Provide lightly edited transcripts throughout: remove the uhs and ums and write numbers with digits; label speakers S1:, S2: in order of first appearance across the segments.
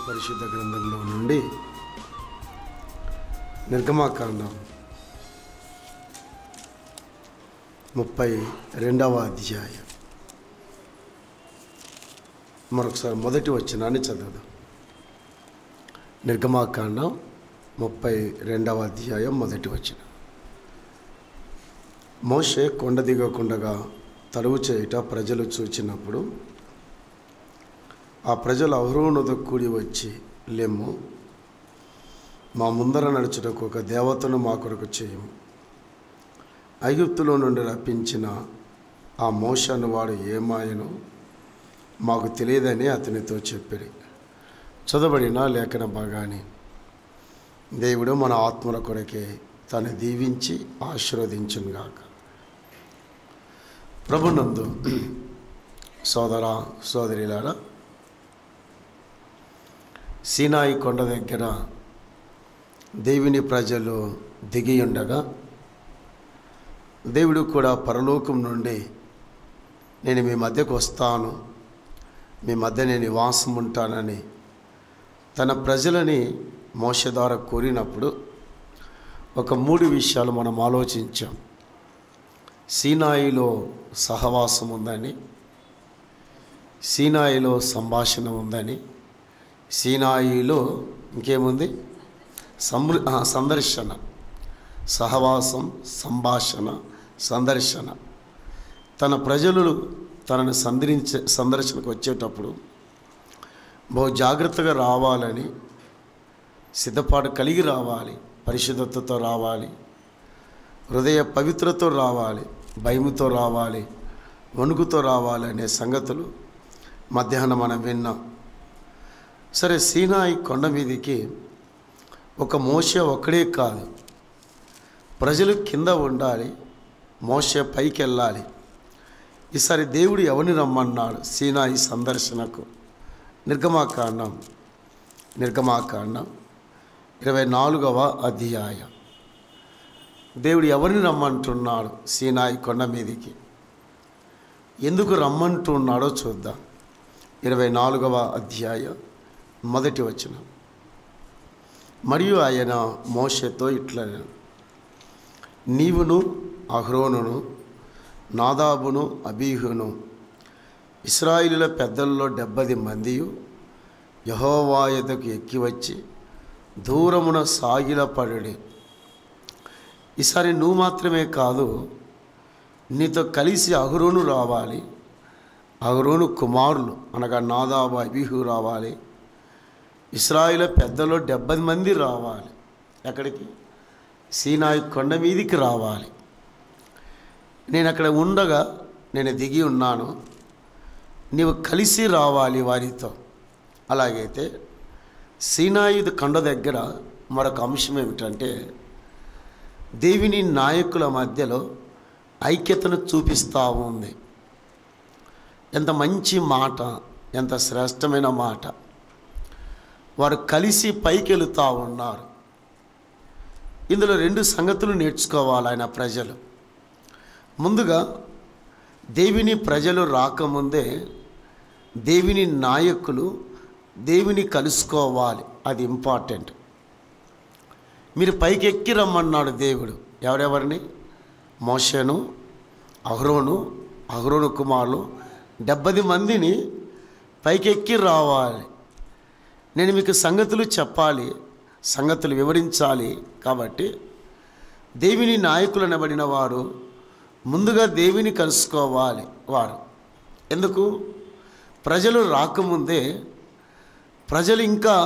S1: పరిశుద్ధ గ్రంథంలో నుండి నిర్గమాకాండం 32వ అధ్యాయం మరొకసారి మొదటి వచనాన్ని చదువుదాం. నిర్గమాకాండం 32వ అధ్యాయం మొదటి వచనం. మోషే కొండ దిగకుండగా తలువు చేయుట ప్రజలు చూచినప్పుడు ఆ ప్రజలు అహరోనుతో కూడి వచ్చి, లెమ్ము, మా ముందర నడుచుటకు ఒక దేవతను మా కొరకు చేయము. ఐగుప్తులో నుండి రప్పించిన ఆ మోషే వాడు ఏమాయనో మాకు తెలియదని అతనితో చెప్పిరి. చదవబడిన లేఖన భాగాన్ని దేవుడు మన ఆత్మల కొరకే తను దీవించి ఆశీర్వదించునుగాక. ప్రభునందు సోదర సోదరిలారా, సీనాయి కొండ దగ్గర దేవుని ప్రజలు దిగి ఉండగా దేవుడు కూడా పరలోకం నుండి నేను మీ మధ్యకు వస్తాను, మీ మధ్య నేను నివాసం ఉంటానని తన ప్రజలని మోషే ద్వారా కోరినప్పుడు ఒక 3 విషయాలు మనం ఆలోచించాం. సీనాయిలో సహవాసం ఉందని, సీనాయిలో సంభాషణ ఉందని, సీనాయిలో ఇంకేముంది? సందర్శన, సహవాసం, సంభాషణ, సందర్శన. తన ప్రజలు తనను సందర్శనకు వచ్చేటప్పుడు బహు జాగ్రత్తగా రావాలని, సిద్ధపాటు కలిగి రావాలి, పరిశుద్ధతతో రావాలి, హృదయ పవిత్రతో రావాలి, భయముతో రావాలి, వణుకుతో రావాలి అనే సంగతులు మధ్యాహ్నం మనం విన్నాం. సరే, సీనాయి కొండ మీదికి ఒక మోషే ఒక్కడే కాదు, ప్రజలు కింద ఉండాలి, మోషే పైకి వెళ్ళాలి. ఈసారి దేవుడు ఎవరిని రమ్మన్నాడు సీనాయి సందర్శనకు? నిర్గమాకాండం 24వ అధ్యాయం. దేవుడు ఎవరిని రమ్మంటున్నాడు సీనాయి కొండ మీదికి? ఎందుకు రమ్మంటున్నాడో చూద్దాం. 24వ అధ్యాయం మొదటి వచనం. మరియు ఆయన మోషేతో ఇట్లా, నీవును అహరోనును నాదాబును అబీహును ఇశ్రాయేలుల పెద్దల్లో 70 మందియు యెహోవా యొద్దకు ఎక్కి వచ్చి దూరమున సాగిలపడుడి. ఈసారి నువ్వు మాత్రమే కాదు, నీతో కలిసి అహరోను రావాలి, అహరోను కుమారులు అనగా నాదాబు అబీహు రావాలి, ఇశ్రాయేలు పెద్దలో 70 మంది రావాలి. ఎక్కడికి? సీనాయి కొండ మీదికి రావాలి. నేను అక్కడ ఉండగా నేను దిగి ఉన్నాను, నీవు కలిసి రావాలి వారితో. అలాగైతే సీనాయి కొండ దగ్గర మరొక అంశం ఏమిటంటే, దేవుని నాయకుల మధ్యలో ఐక్యతను చూపిస్తూ ఉంది. ఎంత మంచి మాట, ఎంత శ్రేష్టమైన మాట. వారు కలిసి పైకి వెళుతూ ఉన్నారు. ఇందులో 2 సంగతులు నేర్చుకోవాలి ఆయన ప్రజలు. ముందుగా, దేవుని ప్రజలు రాకముందే దేవుని నాయకులు దేవుని కలుసుకోవాలి. అది ఇంపార్టెంట్. మీరు పైకి ఎక్కి రమ్మన్నాడు దేవుడు. ఎవరెవరిని? మోషేను, అహరోను కుమారులు 70 మందిని పైకెక్కి రావాలి. నేను మీకు సంగతులు చెప్పాలి, సంగతులు వివరించాలి. కాబట్టి దేవుని నాయకులు అనబడిన వారు ముందుగా దేవుని కలుసుకోవాలి. వారు ఎందుకు? ప్రజలు రాకముందే, ప్రజలు ఇంకా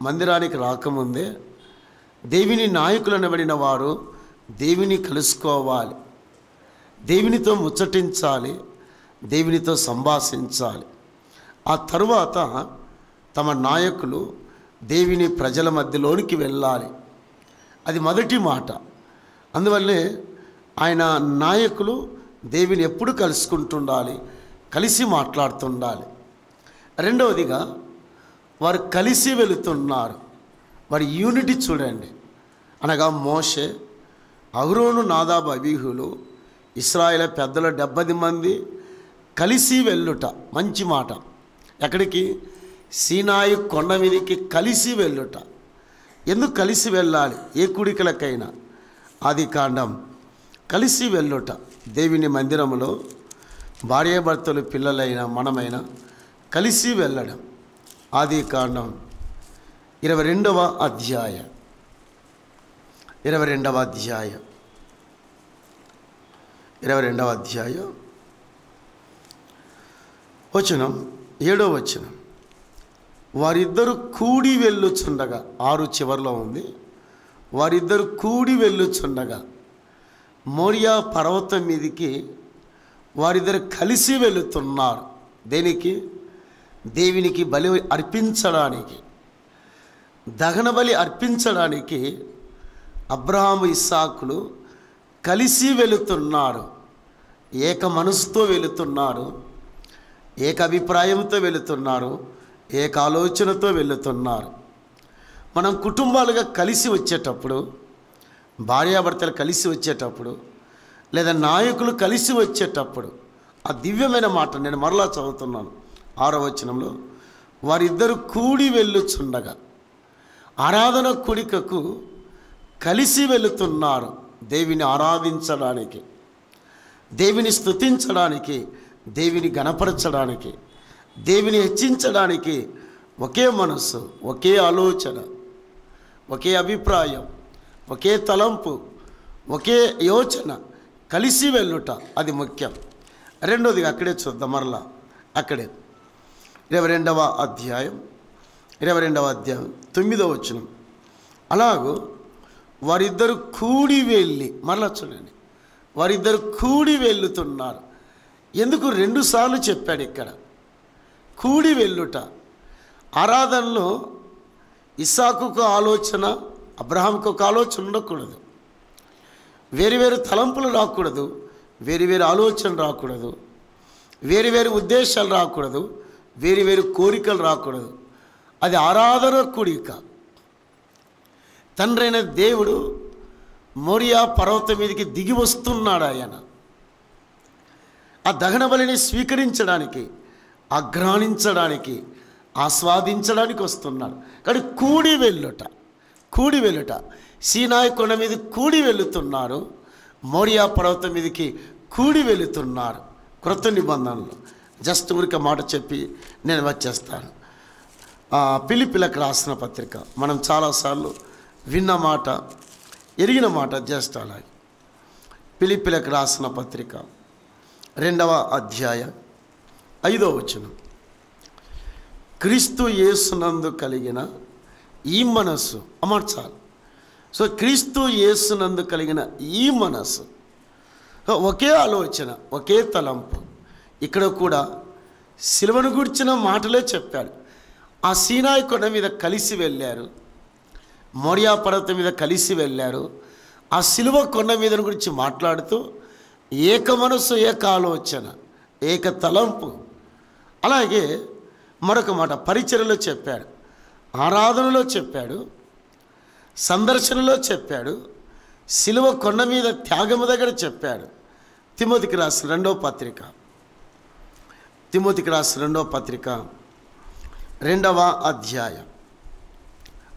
S1: మందిరానికి రాకముందే దేవుని నాయకులు అనబడిన వారు దేవుని కలుసుకోవాలి, దేవునితో ముచ్చటించాలి, దేవునితో సంభాషించాలి. ఆ తరువాత తమ నాయకులు దేవుని ప్రజల మధ్యలోనికి వెళ్ళాలి. అది మొదటి మాట. అందువల్లే ఆయన నాయకులు దేవుని ఎప్పుడు కలుసుకుంటుండాలి, కలిసి మాట్లాడుతుండాలి. రెండవదిగా, వారు కలిసి వెళుతున్నారు. వారి యూనిటీ చూడండి. అనగా మోషే, అహరోను, నాదాబు, అబీహులు, ఇశ్రాయేలు పెద్దల 70 మంది కలిసి వెళ్ళుట. మంచి మాట. ఎక్కడికి? సీనాయి కొండ మీదకి కలిసి వెళ్ళుట. ఎందుకు కలిసి వెళ్ళాలి? ఏ కూడికలకైనా ఆదికాండం కలిసి వెళ్ళుట. దేవుని మందిరంలో భార్యాభర్తలు, పిల్లలైనా మనమైనా కలిసి వెళ్ళడం. ఆదికాండం 22వ అధ్యాయం 22వ అధ్యాయం వచనం 7వ వచనం. వారిద్దరు కూడి వెళ్ళుచుండగా, 6 చివరిలో ఉంది. వారిద్దరు కూడి వెళ్ళుచుండగా మోరియా పర్వతం మీదికి వారిద్దరు కలిసి వెళుతున్నారు. దేనికి? దేవునికి బలి అర్పించడానికి, దహన బలి అర్పించడానికి అబ్రహాము, ఇస్సాకులు కలిసి వెళుతున్నారు. ఏక మనసుతో వెళుతున్నారు, ఏక అభిప్రాయంతో వెళుతున్నారు, ఏక ఆలోచనతో వెళుతున్నారు. మనం కుటుంబాలుగా కలిసి వచ్చేటప్పుడు, భార్యాభర్తలు కలిసి వచ్చేటప్పుడు, లేదా నాయకులు కలిసి వచ్చేటప్పుడు ఆ దివ్యమైన మాట నేను మరలా చదువుతున్నాను. 6వ వచనంలో వారిద్దరు కూడి వెళ్ళుచుండగా, ఆరాధన కూడికకు కలిసి వెళుతున్నారు. దేవుని ఆరాధించడానికి, దేవుని స్తుతించడానికి, దేవుని గణపరచడానికి, దేవుని హెచ్చించడానికి ఒకే మనస్సు, ఒకే ఆలోచన, ఒకే అభిప్రాయం, ఒకే తలంపు, ఒకే యోచన, కలిసి వెళ్ళుట అది ముఖ్యం. రెండోదిగా అక్కడే చూద్దాం. మరలా అక్కడే 22వ అధ్యాయం 9వ వచనం. అలాగూ వారిద్దరు కూడి వెళ్ళి, మరలా చూడండి, వారిద్దరు కూడి వెళ్ళుతున్నారు. ఎందుకు 2 సార్లు చెప్పాడు ఇక్కడ? కూడి వెళ్ళుట. ఆరాధనలో ఇస్సాకుకు ఆలోచన, అబ్రహాంకు ఒక ఆలోచన ఉండకూడదు. వేరు తలంపులు రాకూడదు, వేరు ఆలోచన రాకూడదు, వేరు ఉద్దేశాలు రాకూడదు, వేరు కోరికలు రాకూడదు. అది ఆరాధన కూడిక. తండ్రైన దేవుడు మోరియా పర్వతం మీదకి దిగి వస్తున్నాడు. ఆయన ఆ దహన బలిని స్వీకరించడానికి, ఆఘ్రానించడానికి, ఆస్వాదించడానికి వస్తున్నాడు. కానీ కూడి వెళ్ళుట. సీనాయి కొండ మీద కూడి వెళుతున్నారు, మోరియా పర్వతం మీదకి కూడి వెళుతున్నారు. క్రొత్త నిబంధనలు జస్ట్ ఊరికే మాట చెప్పి నేను వచ్చేస్తాను. ఫిలిప్పీలకు రాసిన పత్రిక మనం చాలాసార్లు విన్న మాట, ఎరిగిన మాట. జస్ట్ అలాగే ఫిలిప్పీలకు రాసిన పత్రిక 2వ అధ్యాయం 5వ వచనం. క్రీస్తు యేసునందు కలిగిన ఈ మనస్సు అమర్చాలి. సో క్రీస్తు యేసునందు కలిగిన ఈ మనస్సు, ఒకే ఆలోచన, ఒకే తలంపు. ఇక్కడ కూడా సిలువను గురించిన మాటలే చెప్పాడు. ఆ సీనాయి కొండ మీద కలిసి వెళ్ళారు, మోరియా పర్వతం మీద కలిసి వెళ్ళారు. ఆ సిలువ కొండ మీద గురించి మాట్లాడుతూ ఏక మనస్సు, ఏక ఆలోచన, ఏక తలంపు. అలాగే మరొక మాట పరిచర్యలో చెప్పాడు, ఆరాధనలో చెప్పాడు, సందర్శనలో చెప్పాడు, సిలువ కొండ మీద త్యాగము దగ్గర చెప్పాడు. తిమోతికి రాసిన 2వ పత్రిక 2వ అధ్యాయం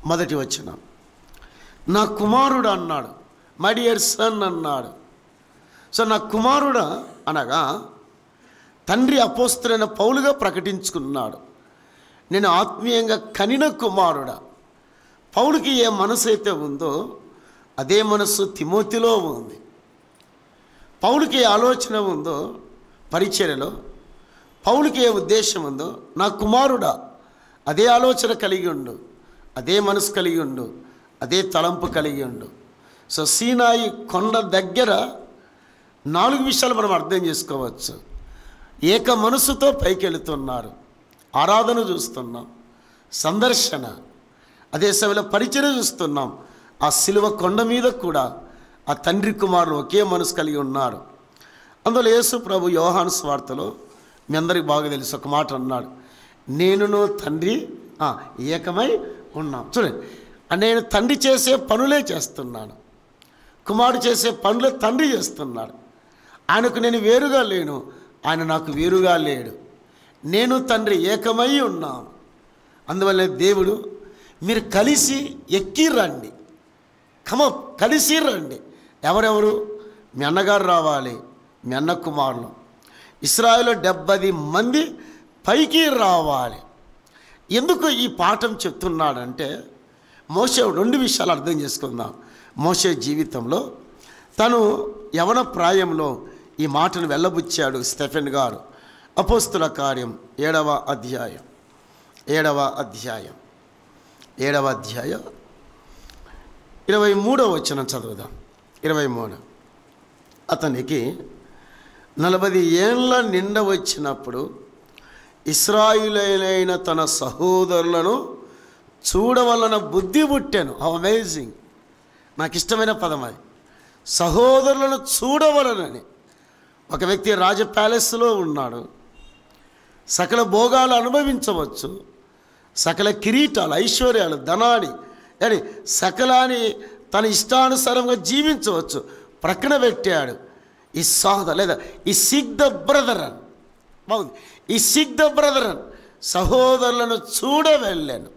S1: 1వ వచనం. నా కుమారుడు అన్నాడు, మై డియర్ సన్ అన్నాడు. సో నా కుమారుడు అనగా తండ్రి అపోస్తలుడైన పౌలుగా ప్రకటించుకున్నాడు. నేను ఆత్మీయంగా కనిన కుమారుడా. పౌలుకి ఏ మనసు అయితే ఉందో అదే మనస్సు తిమోతిలో ఉంది. పౌలుకి ఏ ఆలోచన ఉందో పరిచర్యలో, పౌలుకి ఏ ఉద్దేశం ఉందో నా కుమారుడా అదే ఆలోచన కలిగి ఉండు, అదే మనసు కలిగి ఉండు, అదే తలంపు కలిగి ఉండు. సో సీనాయి కొండ దగ్గర 4 విషయాలు మనం అర్థం చేసుకోవచ్చు. ఏక మనసుతో పైకి వెళుతున్నారు, ఆరాధన చూస్తున్నాం, సందర్శన, అదే సమయంలో పరిచర్య చూస్తున్నాం. ఆ సిలువ కొండ మీద కూడా ఆ తండ్రి కుమారులు ఒకే మనసు కలిగి ఉన్నారు. అందులో యేసు ప్రభు యోహాను సువార్తలో మీ అందరికీ బాగా తెలుసు ఒక మాట అన్నాడు, నేనును తండ్రి ఏకమై ఉన్నాం. చూడండి, నేను తండ్రి చేసే పనులే చేస్తున్నాను, కుమారుడు చేసే పనులే తండ్రి చేస్తున్నాడు. ఆయనకు నేను వేరుగా లేను, ఆయన నాకు వేరుగా లేడు. నేను తండ్రి ఏకమై ఉన్నాం. అందువల్ల దేవుడు మీరు కలిసి ఎక్కి రండి, కలిసి రండి. ఎవరెవరు? మీ అన్నగారు రావాలి, మీ అన్న కుమారులు. ఇశ్రాయేలు 70 మంది పైకి రావాలి. ఎందుకు ఈ పాఠం చెప్తున్నాడంటే మోషే 2 విషయాలు అర్థం చేసుకుందాం. మోషే జీవితంలో తను యవన ప్రాయంలో ఈ మాటను వెళ్ళబుచ్చాడు స్టెఫెన్ గారు. అపోస్తుల కార్యం 7వ అధ్యాయం 23వ వచనం చదువుదాం. 23. అతనికి 40 ఏళ్ళ నిండ వచ్చినప్పుడు ఇశ్రాయేలీయులైన తన సహోదరులను చూడవలన బుద్ధి పుట్టెను. How amazing! నాకు ఇష్టమైన పదం అది, సహోదరులను చూడవలనని. ఒక వ్యక్తి రాజ ప్యాలెస్లో ఉన్నాడు, సకల భోగాలు అనుభవించవచ్చు, సకల కిరీటాలు, ఐశ్వర్యాలు, ధనాన్ని అని సకలాన్ని తన ఇష్టానుసారంగా జీవించవచ్చు. ప్రక్కన పెట్టాడు ఈ సోదరు, లేదా ఈ సీక్ ద బ్రదరన్. బాగుంది. ఈ సీక్ ద బ్రదరన్, సహోదరులను చూడ వెళ్ళాను.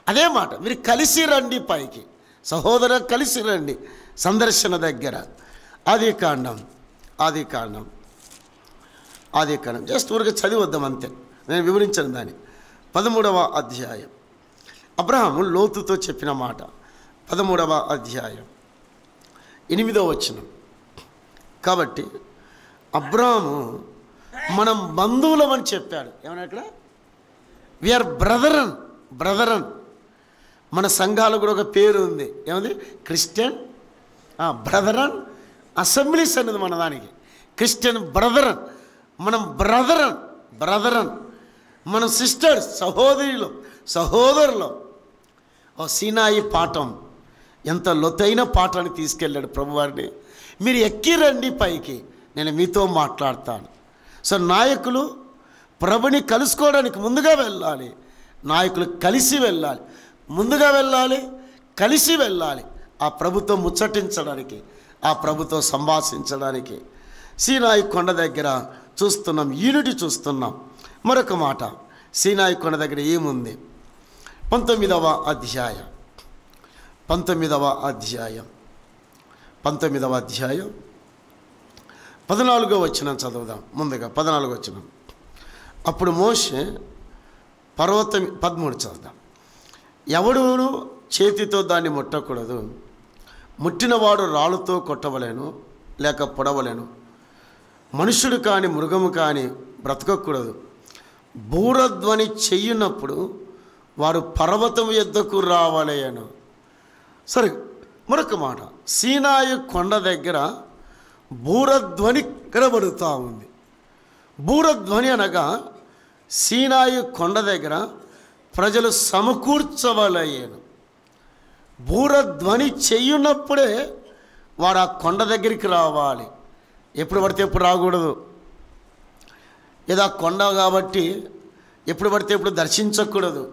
S1: అదే మాట, మీరు కలిసి రండి పైకి, సహోదరు కలిసి రండి. సందర్శన దగ్గర ఆదికాండం జస్ట్ ఊరికి చదివద్దాం అంతే, నేను వివరించను దాన్ని. 13వ అధ్యాయం అబ్రహాము లోతుతో చెప్పిన మాట. 13వ అధ్యాయం 8వ వచనం. కాబట్టి అబ్రహాము మనం బంధువులమని చెప్పాడు. ఏమన్నా ఇక్కడ వీఆర్ బ్రదరన్. మన సంఘాలు కూడా ఒక పేరు ఉంది, ఏముంది? క్రిస్టియన్ బ్రదరన్ అసెంబ్లీస్ అనేది మన దానికి. క్రిస్టియన్ బ్రదరన్, మనం బ్రదరన్, మనం సిస్టర్స్, సహోదరులు. ఓ సీనాయి పాఠం, ఎంత లోతైన పాఠాన్ని తీసుకెళ్ళాడు ప్రభువారిని. మీరు ఎక్కి రండి పైకి, నేను మీతో మాట్లాడతాను. సో నాయకులు ప్రభుని కలుసుకోవడానికి ముందుగా వెళ్ళాలి, నాయకులు కలిసి వెళ్ళాలి, ముందుగా వెళ్ళాలి, కలిసి వెళ్ళాలి. ఆ ప్రభుతో ముచ్చటించడానికి, ఆ ప్రభుతో సంభాషించడానికి. సీనాయి కొండ దగ్గర చూస్తున్నాం, యూనిటీ చూస్తున్నాం. మరొక మాట, సీనాయి కొండ దగ్గర ఏముంది? 19వ అధ్యాయం 14వ వచనం చదువుదాం. ముందుగా 14వ వచనం. అప్పుడు మోషే పర్వతం 13 చదువుదాం. ఎవడును చేతితో దాన్ని ముట్టకూడదు, ముట్టినవాడు రాళ్ళతో కొట్టవలేను లేక పొడవలేను. మనుషుడు కానీ మృగము కానీ బ్రతకకూడదు. బూరధ్వని చెయ్యునప్పుడు వారు పర్వతం యొద్దకు రావలేను. సరే, మరొక మాట, సీనాయి కొండ దగ్గర బూరధ్వని కనబడుతూ ఉంది. బూరధ్వని అనగా సీనాయి కొండ దగ్గర ప్రజలు సమకూర్చవలయ్యాను. బూరధ్వని చెయ్యున్నప్పుడే వారు ఆ కొండ దగ్గరికి రావాలి. ఎప్పుడు పడితే ఎప్పుడు రాకూడదు. ఏదో ఆ కొండ కాబట్టి ఎప్పుడు పడితే ఎప్పుడు దర్శించకూడదు.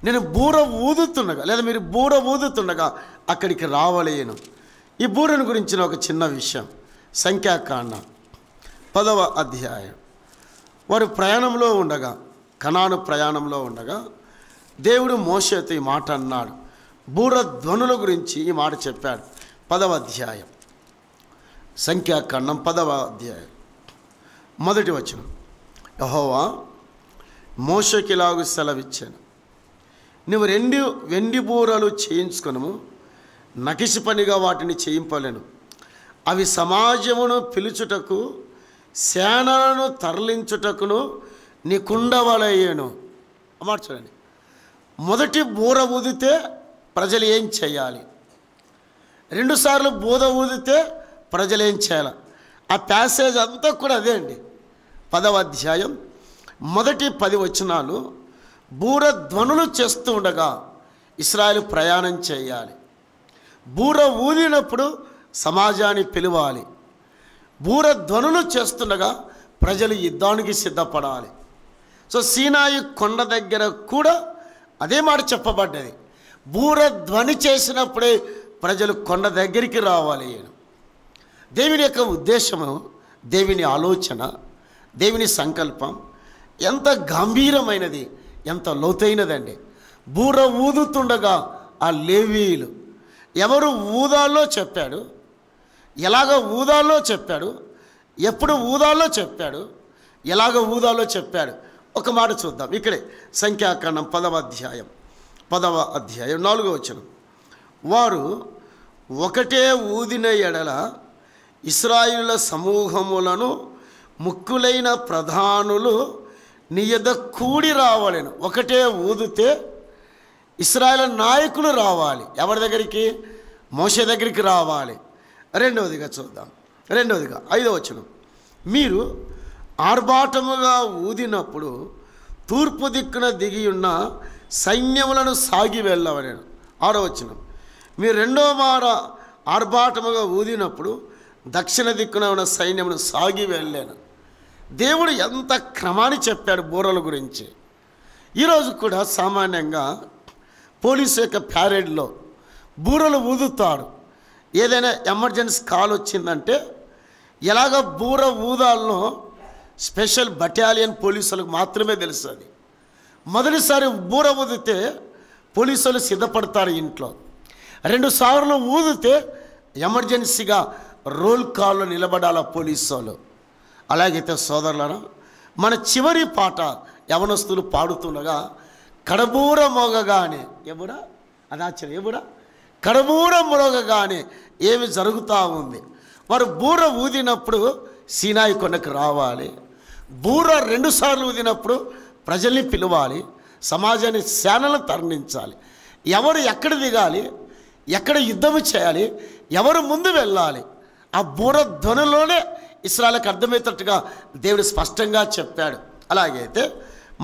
S1: నేను బూర ఊదుతుండగా, లేదా మీరు బూర ఊదుతుండగా అక్కడికి రావలేను. ఈ బూరను గురించిన ఒక చిన్న విషయం. సంఖ్యాకాండం 10వ అధ్యాయం. వారు ప్రయాణంలో ఉండగా, కనాను ప్రయాణంలో ఉండగా దేవుడు మోషేతో ఈ మాట అన్నాడు. బూరధ్వనుల గురించి ఈ మాట చెప్పాడు. 10వ అధ్యాయం సంఖ్యాకాండం 10వ అధ్యాయం 1వ వచనం. యెహోవా మోషేకి ఇలాగు సెలవిచ్చాను, నువ్వు 2 వెండి బూరలు చేయించుకొనుము, నకిసి పనిగా వాటిని చేయింపలేను. అవి సమాజమును పిలుచుటకు, సేనలను తరలించుటకును నీకుండవలయ్యేను. అమాట చూడండి, మొదటి బూర ఊదితే ప్రజలు ఏం చేయాలి, 2 సార్లు బూర ఊదితే ప్రజలు ఏం చేయాలి? ఆ ప్యాసేజ్ అంతా కూడా అదే అండి. 10వ అధ్యాయం మొదటి 10 వచనాలు బూర ధ్వనులు చేస్తూ ఉండగా ఇశ్రాయేలు ప్రయాణం చేయాలి. బూర ఊదినప్పుడు సమాజాన్ని పిలవాలి. బూర ధ్వనులు చేస్తుండగా ప్రజలు యుద్ధానికి సిద్ధపడాలి. సో సీనాయి కొండ దగ్గర కూడా అదే మాట చెప్పబడ్డది. బూర ధ్వని చేసినప్పుడే ప్రజలు కొండ దగ్గరికి రావాలి. దేవుని యొక్క ఉద్దేశము, దేవుని ఆలోచన, దేవుని సంకల్పం ఎంత గంభీరమైనది, ఎంత లోతైనదండి. బూర ఊదుతుండగా ఆ లేవీయులు ఎవరు ఊదాలో చెప్పాడు, ఎలాగ ఊదాలో చెప్పాడు, ఎప్పుడు ఊదాలో చెప్పాడు, ఎలాగ ఊదాలో చెప్పాడు. ఒక మాట చూద్దాం. ఇక్కడే సంఖ్యాకాండం 10వ అధ్యాయం 4వ వచనం. వారు ఒకటే ఊదిన ఎడల ఇశ్రాయేలుల సమూహములను ముక్కులైన ప్రధానులు నీ యొద్ద కూడి రావాలను. ఒకటే ఊదితే ఇశ్రాయేలు నాయకులు రావాలి. ఎవరి దగ్గరికి? మోషే దగ్గరికి రావాలి. రెండవదిగా చూద్దాం. 5వ వచనం. మీరు ఆర్భాటముగా ఊదినప్పుడు తూర్పు దిక్కున దిగి ఉన్న సైన్యములను సాగి వెళ్ళవలేను. 6వ వచనం. మీరు రెండవ మార ఆర్భాటముగా ఊదినప్పుడు దక్షిణ దిక్కున ఉన్న సైన్యమును సాగి వెళ్ళాను. దేవుడు ఎంత క్రమాన్ని చెప్పాడు బూరల గురించి. ఈరోజు కూడా సామాన్యంగా పోలీసు యొక్క ప్యారేడ్లో బూరలు ఊదుతాడు. ఏదైనా ఎమర్జెన్సీ కాల్ వచ్చిందంటే ఎలాగ బూర ఊదాలనో స్పెషల్ బటాలియన్ పోలీసులకు మాత్రమే తెలుస్తుంది. మొదటిసారి బూర ఊదితే పోలీసులు సిద్ధపడతారు ఇంట్లో. 2 సార్లు ఊదితే ఎమర్జెన్సీగా రోల్ కాల్లో నిలబడాల పోలీసు వాళ్ళు. అలాగైతే సోదరులారా, మన చివరి పాట యవనస్తులు పాడుతుండగా కడబూర మోగగానే ఎబురా అదాచర్యం ఎబురా కడబూర మోగగానే ఏమి జరుగుతూ ఉంది. వారు బూర ఊదినప్పుడు సీనాయి కొండకు రావాలి. బూర 2 సార్లు ఊదినప్పుడు ప్రజల్ని పిలవాలి, సమాజాన్ని సేనలను తరలించాలి. ఎవరు ఎక్కడ దిగాలి, ఎక్కడ యుద్ధము చేయాలి, ఎవరు ముందు వెళ్ళాలి, ఆ బూర ధ్వనిలోనే ఇశ్రాయేలుకు అర్థమయ్యేటట్టుగా దేవుడు స్పష్టంగా చెప్పాడు. అలాగైతే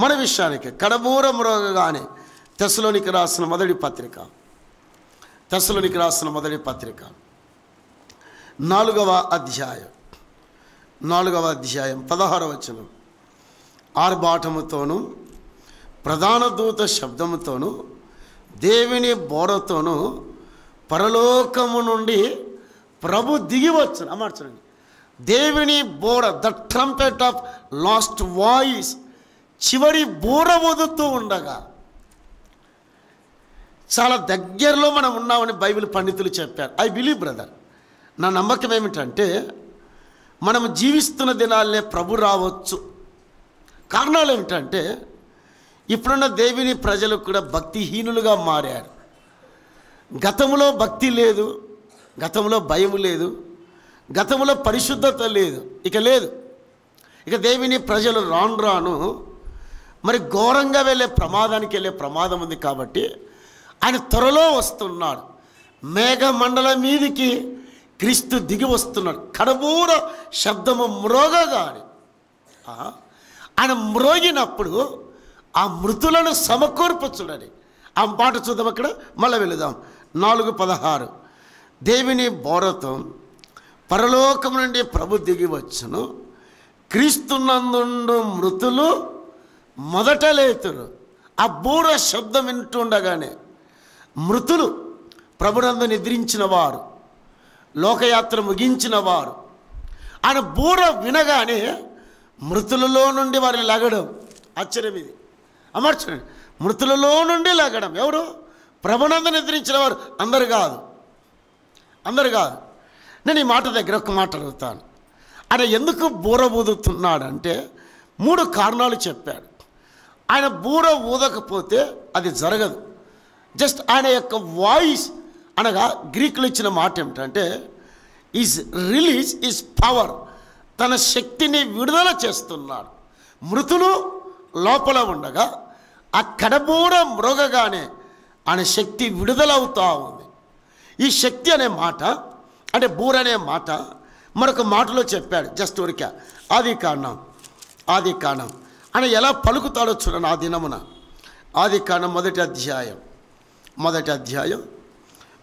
S1: మన విషయానికి కడబూర మ్రోగగానే తెస్సలోనికి రాసిన మొదటి పత్రిక 4వ అధ్యాయం 16వ వచనం. ఆర్భాటముతోనూ ప్రధాన దూత శబ్దముతోనూ దేవుని బోరతోనూ పరలోకము నుండి ప్రభు దిగి వచ్చును. అమర్చండి. దేవుని బోర, the trumpet of last voice, చివరి బూర ఊదుతూ ఉండగా చాలా దగ్గరలో మనం ఉన్నామని బైబిల్ పండితులు చెప్పారు. I believe brother. నా నమ్మకం ఏమిటంటే మనం జీవిస్తున్న దినాలనే ప్రభు రావచ్చు. కారణాలు ఏమిటంటే ఇప్పుడున్న దేవుని ప్రజలు కూడా భక్తిహీనులుగా మారారు. గతంలో భక్తి లేదు, గతంలో భయం లేదు, గతంలో పరిశుద్ధత లేదు, ఇక లేదు. ఇక దేవుని ప్రజలు రాను రాను మరి ఘోరంగా వెళ్ళే ప్రమాదానికి వెళ్ళే ప్రమాదం ఉంది. కాబట్టి ఆయన త్వరలో వస్తున్నాడు. మేఘమండలం మీదికి క్రీస్తు దిగి వస్తున్నాడు. కడబూర శబ్దము మ్రోగగానే ఆయన మ్రోగినప్పుడు ఆ మృతులను సమకూర్పచుడని ఆ మాట చూద్దాం. అక్కడ మళ్ళీ వెళుదాం. 4:16. దేవుని బోరతో పరలోకం నుండి ప్రభు దిగి వచ్చును, క్రీస్తునందుండు మృతులు మొదట లేతురు. ఆ బూర శబ్దం వింటుండగానే మృతులు, ప్రభునందు నిద్రించిన వారు, లోకయాత్ర ముగించిన వారు, ఆయన బూర వినగానే మృతులలో నుండి వారిని లగడం. ఆశ్చర్యం ఇది. అమర్చండి. మృతులలో నుండి లగడం. ఎవరు? ప్రభునందు నిద్రించిన వారు. అందరు కాదు. నేను ఈ మాట దగ్గర ఒక మాట అడుగుతాను. ఆయన ఎందుకు బూర ఊదుతున్నాడంటే 3 కారణాలు చెప్పాడు. ఆయన బూర ఊదకపోతే అది జరగదు. జస్ట్ ఆయన యొక్క వాయిస్ అనగా గ్రీకులు ఇచ్చిన మాట ఏమిటంటే ఈజ్ రిలీజ్ ఈజ్ పవర్. తన శక్తిని విడుదల చేస్తున్నాడు. మృతులు లోపల ఉండగా ఆ కడబూర మ్రోగగానే ఆయన శక్తి విడుదలవుతూ ఉంది. ఈ శక్తి అనే మాట అంటే బూర అనే మాట మరొక మాటలో చెప్పాడు. జస్ట్ ఊరికే ఆది కాండం ఆయన ఎలా పలుకుతాడో చూడండి. ఆ దినమున ఆది కాండం 1వ అధ్యాయం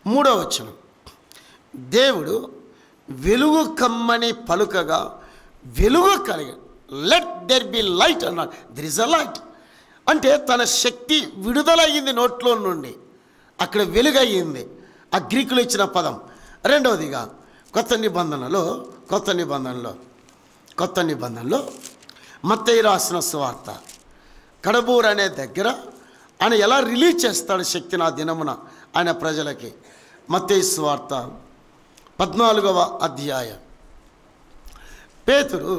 S1: 3వ వచనం. దేవుడు వెలుగు కమ్మని పలుకగా వెలుగు కలిగి లెట్ దెర్ బి లైట్ అన్నాడు. There is a light. అంటే తన శక్తి విడుదలయ్యింది నోట్లో నుండి, అక్కడ వెలుగయ్యింది. ఆ గ్రీకులు ఇచ్చిన పదం. రెండవదిగా కొత్త నిబంధనలో మత్తయి రాసిన సువార్త కడబూర అనే దగ్గర ఆయన ఎలా రిలీజ్ చేస్తాడు శక్తిని ఆ దినమున ఆయన ప్రజలకి. మత్తయి సువార్త 14వ అధ్యాయం. పేతురు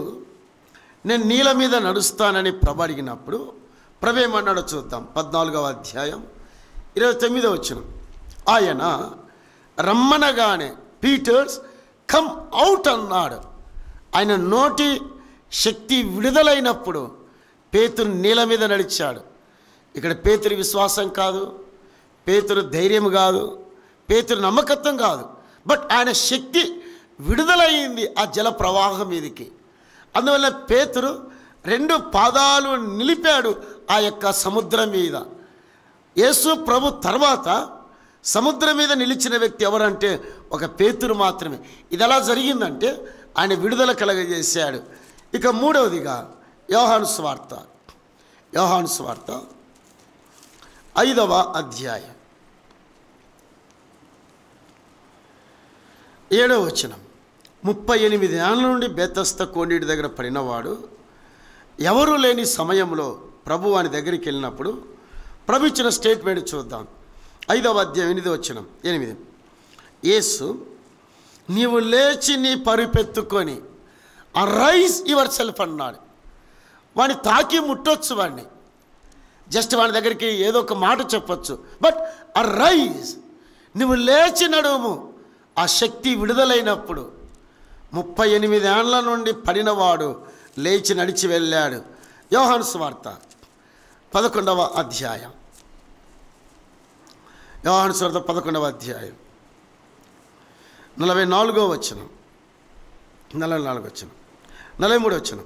S1: నేను నీళ్ళ మీద నడుస్తానని ప్రభు అడిగినప్పుడు ప్రభు ఏమన్నాడో చూద్దాం. 14వ అధ్యాయం 29వ వచనం. ఆయన రమ్మనగానే పీటర్స్ కమ్ అవుట్ అన్నాడు. ఆయన నోటి శక్తి విడుదలైనప్పుడు పేతురు నీళ్ళ మీద నడిచాడు. ఇక్కడ పేతురు విశ్వాసం కాదు, పేతురు ధైర్యం కాదు, పేతురు నమ్మకత్వం కాదు, బట్ ఆయన శక్తి విడుదలయ్యింది ఆ జల ప్రవాహం మీదకి. అందువల్ల పేతురు 2 పాదాలు నిలిపాడు ఆ యొక్క సముద్రం మీద. యేసు ప్రభు తర్వాత సముద్రం మీద నిలిచిన వ్యక్తి ఎవరంటే ఒక పేతురు మాత్రమే. ఇది ఎలా జరిగిందంటే ఆయన విడుదల కలగజేశాడు. ఇక మూడవదిగా యోహాను సువార్త 5వ అధ్యాయం 7వ వచనం. 38 ఏళ్ళ నుండి బెతస్త కోనేటి దగ్గర పడినవాడు ఎవరూ లేని సమయంలో ప్రభు వాని దగ్గరికి వెళ్ళినప్పుడు ప్రభు ఇచ్చిన స్టేట్మెంట్ చూద్దాం. 5వ అధ్యాయం 8వ వచనం. 8 యేసు నీవు లేచి నీ పరుపెత్తుకొని అరైజ్ యువర్ సెల్ఫ్ అన్నాడు. వాడిని తాకి ముట్టొచ్చు, వాడిని జస్ట్ వాడి దగ్గరికి ఏదో ఒక మాట చెప్పొచ్చు, బట్ అరైజ్ నువ్వు లేచి నడుము. ఆ శక్తి విడుదలైనప్పుడు 38 ఏళ్ల నుండి పడినవాడు లేచి నడిచి వెళ్ళాడు. యోహాను సువార్త 11వ అధ్యాయం. యోహాను సువార్త 11వ అధ్యాయం 44వ వచనం, 44వ వచనం, 43వ వచనం.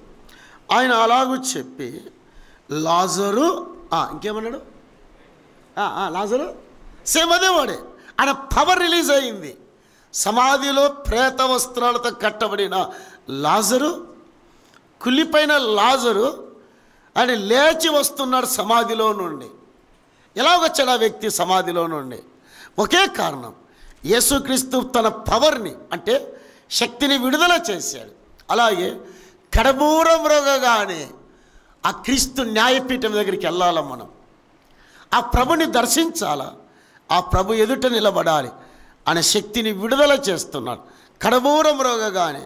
S1: ఆయన అలాగూ చెప్పి లాజరు ఇంకేమన్నాడు? లాజరు సేమ్ అదే వాడే. ఆయన పవర్ రిలీజ్ అయింది. సమాధిలో ప్రేత వస్త్రాలతో కట్టబడిన లాజరు, కుళ్ళిపోయిన లాజరు ఆయన లేచి వస్తున్నాడు సమాధిలో నుండి. ఎలాగొచ్చాడు ఆ వ్యక్తి సమాధిలో నుండి? ఒకే కారణం, యేసుక్రీస్తు తన పవర్ని అంటే శక్తిని విడుదల చేశాడు. అలాగే కడబూర మ్రోగగానే ఆ క్రీస్తు న్యాయపీఠం దగ్గరికి వెళ్ళాలి. మనం ఆ ప్రభుని దర్శించాలా, ఆ ప్రభు ఎదుట నిలబడాలి. ఆయన శక్తిని విడుదల చేస్తున్నాడు. కడబూర మ్రోగగానే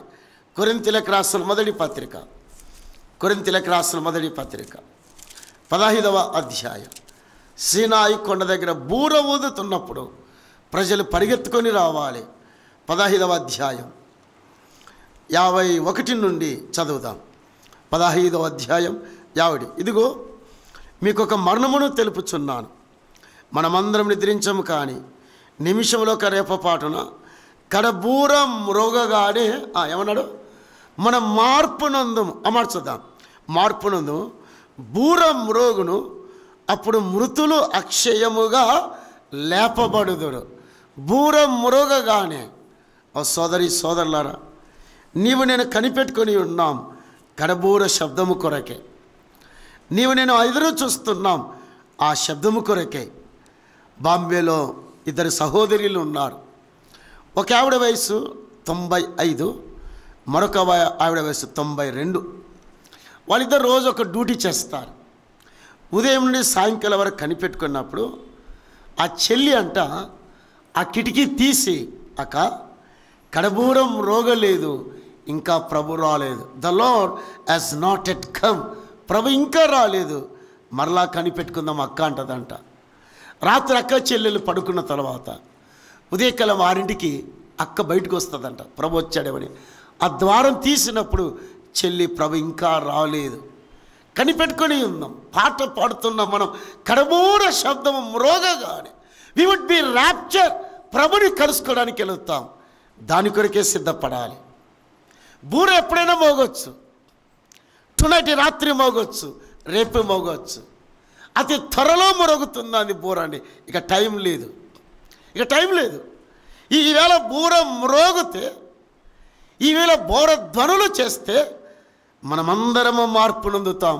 S1: కొరింథీయులకు రాసిన మొదటి పత్రిక 15వ అధ్యాయం. సీనాయి కొండ దగ్గర బూర ఊదుతున్నప్పుడు ప్రజలు పరిగెత్తుకొని రావాలి. 15వ అధ్యాయం 51 నుండి చదువుదాం. 15వ అధ్యాయం 50. ఇదిగో మీకు ఒక మరణమును తెలుపుచున్నాను, మనమందరం నిద్రించము కానీ నిమిషంలో ఒక రేపపాటున కడబూర మ్రోగగానే ఏమన్నాడు? మన మార్పునందుము. అమర్చుదాం. మార్పునందు బూర మ్రోగును, అప్పుడు మృతులు అక్షయముగా లేపబడుదురు. బూర మ్రోగగానే సోదరి సోదరులారా, నీవు నేను కనిపెట్టుకొని ఉన్నాం కడబూర శబ్దము కొరకే. నీవు నేను ఎదురు చూస్తున్నాం ఆ శబ్దము కొరకే. బాంబేలో 2 సహోదరులు ఉన్నారు. ఒక ఆవిడ వయసు 95, మరొక ఆవిడ వయసు 92. వాళ్ళిద్దరు రోజు ఒక డ్యూటీ చేస్తారు. ఉదయం నుండి సాయంకాలం వరకు కనిపెట్టుకున్నప్పుడు ఆ చెల్లి అంట ఆ కిటికీ తీసి, అక్క కడబూరం రోగలేదు, ఇంకా ప్రభు రాలేదు, the lord has not yet come, ప్రభు ఇంకా రాలేదు, మరలా కనిపెట్టుకుందాం అక్క అంటదంట. రాత్రి అక్క చెల్లెలు పడుకున్న తర్వాత ఉదయకాలం 6ంటికి అక్క బయటకు వస్తుందంట, ప్రభు వచ్చాడేమని. ఆ ద్వారం తీసినప్పుడు చెల్లి ప్రభు ఇంకా రాలేదు, కనిపెట్టుకొని ఉందాం. పాట పాడుతున్నాం మనం, కడబూర శబ్దము మ్రోగగానే వి వుడ్ బి ర్యాప్చర్, ప్రభుని కలుసుకోవడానికి వెళుతాం. దాని కొరకే సిద్ధపడాలి. బూర ఎప్పుడైనా మోగొచ్చు, టునైట్ రాత్రి మోగొచ్చు, రేపు మోగొచ్చు, అతి త్వరలో మరుగుతుంది అది బూర అండి. ఇక టైం లేదు. ఈవేళ బూర మ్రోగితే, ఈవేళ బోర ధ్వనులు చేస్తే మనమందరము మార్పు నొందుతాం.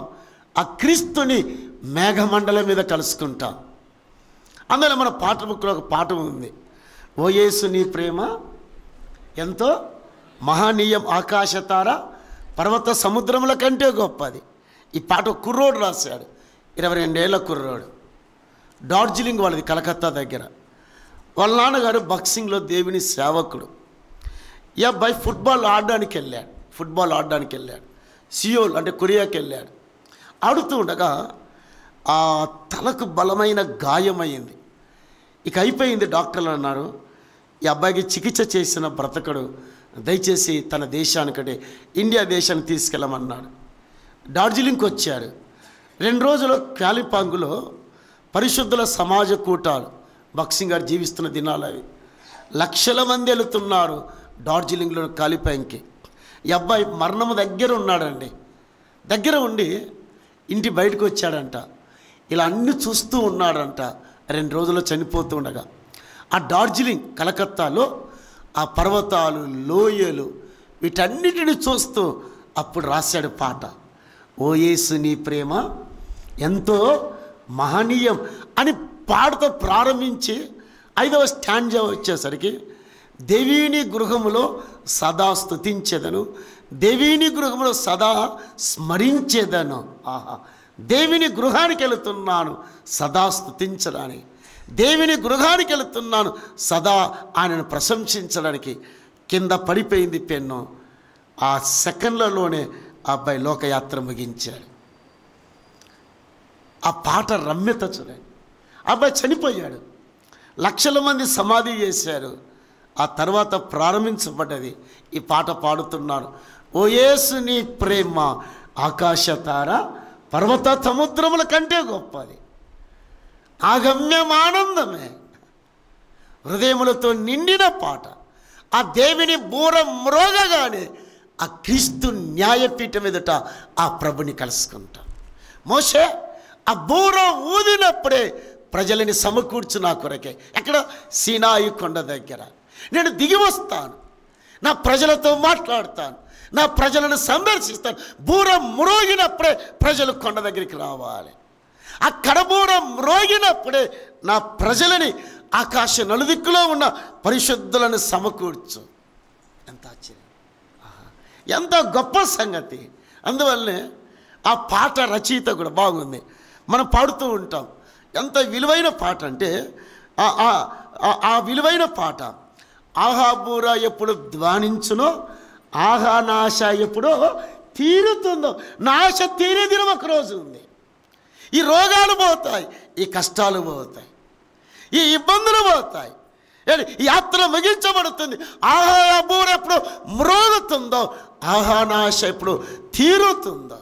S1: ఆ క్రీస్తుని మేఘమండలం మీద కలుసుకుంటాం. అందులో మన పాట బుక్లో ఒక పాట ఉంది, ఓ యేసు నీ ప్రేమ ఎంతో మహనీయం, ఆకాశతార పర్వత సముద్రముల కంటే గొప్పది. ఈ పాట కుర్రోడు రాశాడు. 22 ఏళ్ల కుర్రాడు. డార్జిలింగ్ వాళ్ళది, కలకత్తా దగ్గర. వాళ్ళ నాన్నగారు బాక్సింగ్లో దేవుని సేవకుడు. ఈ అబ్బాయి ఫుట్బాల్ ఆడడానికి వెళ్ళాడు. సియోల్ అంటే కొరియాకి వెళ్ళాడు. ఆడుతూ ఉండగా ఆ తలకు బలమైన గాయమైంది. ఇక అయిపోయింది. డాక్టర్లు అన్నారు, ఈ అబ్బాయికి చికిత్స చేసిన బ్రతకడు, దయచేసి తన దేశానికంటే ఇండియా దేశానికి తీసుకెళ్ళమన్నాడు. డార్జిలింగ్కి వచ్చాడు. 2 రోజులు కాలిపాంగులో పరిశుద్ధుల సమాజ కూటాలు, బాక్సింగ్ గారు జీవిస్తున్న దినాలు అవి. లక్షల మంది వెళుతున్నారు డార్జిలింగ్లో కాలిపాంగ్కి. ఈ అబ్బాయి మరణము దగ్గర ఉన్నాడండి. దగ్గర ఉండి ఇంటి బయటకు వచ్చాడంట. ఇలా అన్నీ చూస్తూ ఉన్నాడంట. 2 రోజుల్లో చనిపోతూ ఉండగా ఆ డార్జిలింగ్, కలకత్తాలో ఆ పర్వతాలు, లోయలు వీటన్నిటిని చూస్తూ అప్పుడు రాశాడు పాట. ఓ యేసు నీ ప్రేమ ఎంతో మహనీయం అని పాడుతూ ప్రారంభించి 5వ స్టాంజా వచ్చేసరికి దేవీని గృహములో సదా స్తుతించెదను, దేవీని గృహములో సదా స్మరించేదను. ఆహా, దేవుని గృహానికి వెళుతున్నాను సదా స్తుతించడానికి, దేవుని గృహానికి వెళుతున్నాను సదా ఆయనను ప్రశంసించడానికి. కింద పడిపోయింది పెన్ను. ఆ సెకండ్లలోనే ఆ అబ్బాయి లోకయాత్ర ముగించాడు. ఆ పాట రమ్యత చూడండి. ఆ అబ్బాయి చనిపోయాడు. లక్షల మంది సమాధి చేశారు. ఆ తర్వాత ప్రారంభించబడ్డది ఈ పాట. పాడుతున్నాను, ఓ యేసు నీ ప్రేమ ఆకాశ తార పర్వత సముద్రముల కంటే గొప్పది, ఆగమ్యం ఆనందమే, హృదయములతో నిండిన పాట. ఆ దేవుని బూర మ్రోగగానే ఆ క్రీస్తు న్యాయపీఠం ఎదుట ఆ ప్రభుని కలుసుకుంటాం. మోషే ఆ బూర ఊదినప్పుడే ప్రజలని సమకూర్చు నా కొరకే. ఎక్కడ? సీనాయి కొండ దగ్గర. నేను దిగి వస్తాను, నా ప్రజలతో మాట్లాడతాను, నా ప్రజలను సందర్శిస్తాను. బూర మ్రోగినప్పుడే ప్రజలు కొండ దగ్గరికి రావాలి. ఆ కడబూర మ్రోగినప్పుడే నా ప్రజలని ఆకాశ నలుదిక్కులో ఉన్న పరిశుద్ధులను సమకూర్చు. ఎంత ఆశ్చర్యం, ఎంత గొప్ప సంగతి. అందువల్లనే ఆ పాట రచయిత కూడా బాగుంది. మనం పాడుతూ ఉంటాం. ఎంత విలువైన పాట అంటే ఆ విలువైన పాట. ఆహా బూర ఎప్పుడు ధ్వానించునో, ఆహా నా ఆశ ఎప్పుడో తీరుతుందో. నా ఆశ తీరే దినం ఒక రోజు ఉంది. ఈ రోగాలు పోతాయి, ఈ కష్టాలు పోతాయి, ఈ ఇబ్బందులు పోతాయి, ఈ యాత్ర ముగించబడుతుంది. ఆహా బూర ఎప్పుడు మ్రోగుతుందో, ఆహా నా ఆశ ఎప్పుడు తీరుతుందో.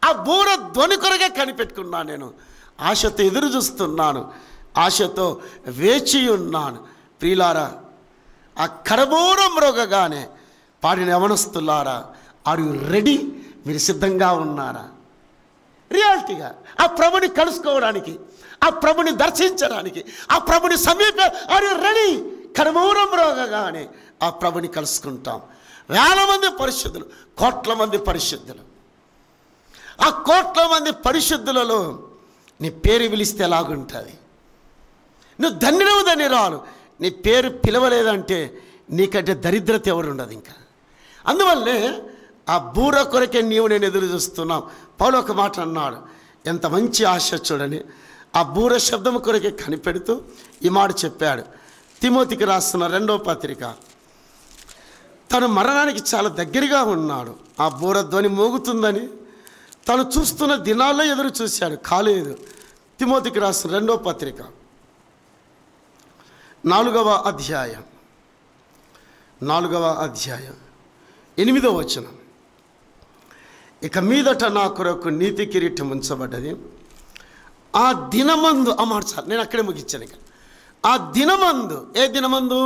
S1: ఆ బూర ధ్వని కొరగా కనిపెట్టుకున్నాను. నేను ఆశతో ఎదురు చూస్తున్నాను, ఆశతో వేచి ఉన్నాను. ప్రియులారా, ఆ కడబూర మ్రోగగానే పాడిన యవనస్తులారా, ఆర్ యు రెడీ? మీరు సిద్ధంగా ఉన్నారా? రియాలిటీగా ఆ ప్రభుని కలుసుకోవడానికి, ఆ ప్రభుని దర్శించడానికి, ఆ ప్రభుని సమీప ఆర్ యు రెడీ? కడబూర మ్రోగగానే ఆ ప్రభుని కలుసుకుంటాం. వేల మంది పరిశుద్ధులు, కోట్ల మంది పరిశుద్ధులు. ఆ కోట్ల మంది పరిశుద్ధులలో నీ పేరు పిలిస్తే ఎలాగుంటుంది? నువ్వు ధన్యుడవు ధన్యురాలు. నీ పేరు పిలవలేదంటే నీకంటే దరిద్రత ఎవరు ఉండదు ఇంకా. అందువల్లే ఆ బూర కొరకే నీవు నేను ఎదురు చూస్తున్నాం. పౌలు ఒక మాట అన్నాడు, ఎంత మంచి ఆశ చూడని. ఆ బూర శబ్దం కొరకే కనిపెడుతూ ఈ మాట చెప్పాడు. తిమోతికి రాస్తున్న 2వ పత్రిక. తను మరణానికి చాలా దగ్గరగా ఉన్నాడు. ఆ బూర ధ్వని మోగుతుందని తను చూస్తున్న దినాల్లో ఎదురు చూశాడు, కాలేదు. తిమోతికి రాస్తున్న 2వ పత్రిక 4వ అధ్యాయం 8వ వచనం. ఇక మీదట నా కొరకు నీతి కిరీటం ఉంచబడ్డది. ఆ దినమందు అమార్చాలి. నేను అక్కడే ముగించాను. ఇక ఆ దినమందు, ఏ దినమందు?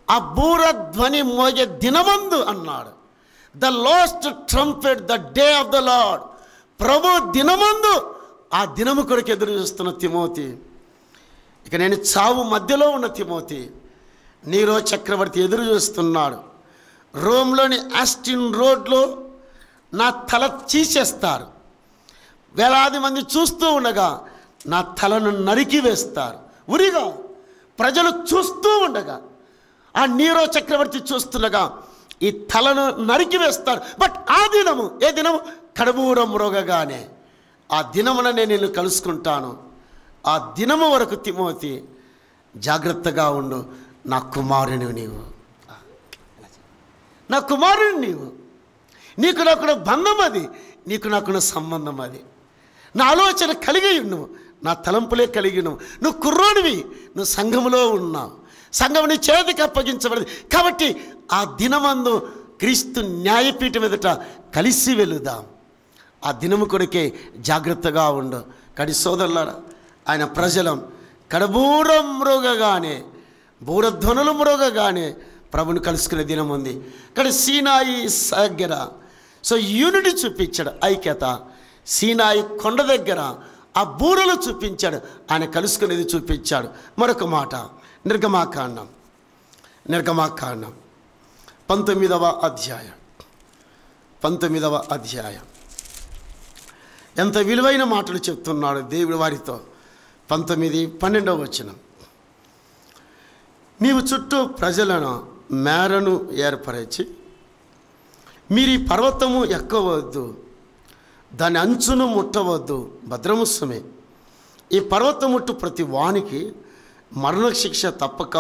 S1: ఆ బూర ధ్వని మోగే దినమందు అన్నాడు. The last trumpet, the day of the lord. ప్రభు దినమందు, ఆ దినము కొరకు ఎదురు చూస్తున్న తిమోతి. ఇక నేను చావు మధ్యలో ఉన్న తిమోతి. నీరో చక్రవర్తి ఎదురు చూస్తున్నాడు. రోమ్లోని ఆస్టిన్ రోడ్లో నా తల తీసేస్తారు. వేలాది మంది చూస్తూ ఉండగా నా తలను నరికి వేస్తారు. ఉరిగా ప్రజలు చూస్తూ ఉండగా, ఆ నీరో చక్రవర్తి చూస్తుండగా ఈ తలను నరికి వేస్తారు. బట్ ఆ దినము, ఏ దినము? కడబూర మ్రోగగానే ఆ దినమున నేను నిన్ను కలుసుకుంటాను. ఆ దినము వరకు తిమోతి జాగ్రత్తగా ఉండు. నా కుమారుని నీవు, నా కుమారుని నీవు. నీకు నాకున్న బంధం అది, నీకు నాకున్న సంబంధం అది. నా ఆలోచన కలిగి నువ్వు, నా తలంపులే కలిగి నువ్వు కుర్రోడివి, నువ్వు సంఘములో ఉన్నావు, సంఘం నీ చేతికి అప్పగించబడింది. కాబట్టి ఆ దినమందు క్రీస్తు న్యాయపీఠం ఎదుట కలిసి వెళుదాం. ఆ దినము కొరకే జాగ్రత్తగా ఉండు. కడి సోదరులారా, ఆయన ప్రజలం కడబూరం మ్రోగగానే, బూరధ్వనులు మ్రోగగానే ప్రభుని కలుసుకునే దినం ఉంది. ఇక్కడ సీనాయి దగ్గర సో యూనిటీ చూపించాడు, ఐక్యత. సీనాయి కొండ దగ్గర ఆ బూరలు చూపించాడు, ఆయన కలుసుకునేది చూపించాడు. మరొక మాట నిర్గమాకాండం 19వ అధ్యాయం. ఎంత విలువైన మాటలు చెప్తున్నాడు దేవుడు వారితో. 19-12 వచనం. నీవు చుట్టూ ప్రజలను మేరను ఏర్పరచి మీరు ఈ పర్వతము ఎక్కవద్దు, దాని అంచును ముట్టవద్దు, భద్రముస్సమే. ఈ పర్వతం ముట్టు ప్రతి వానికి మరణశిక్ష తప్పక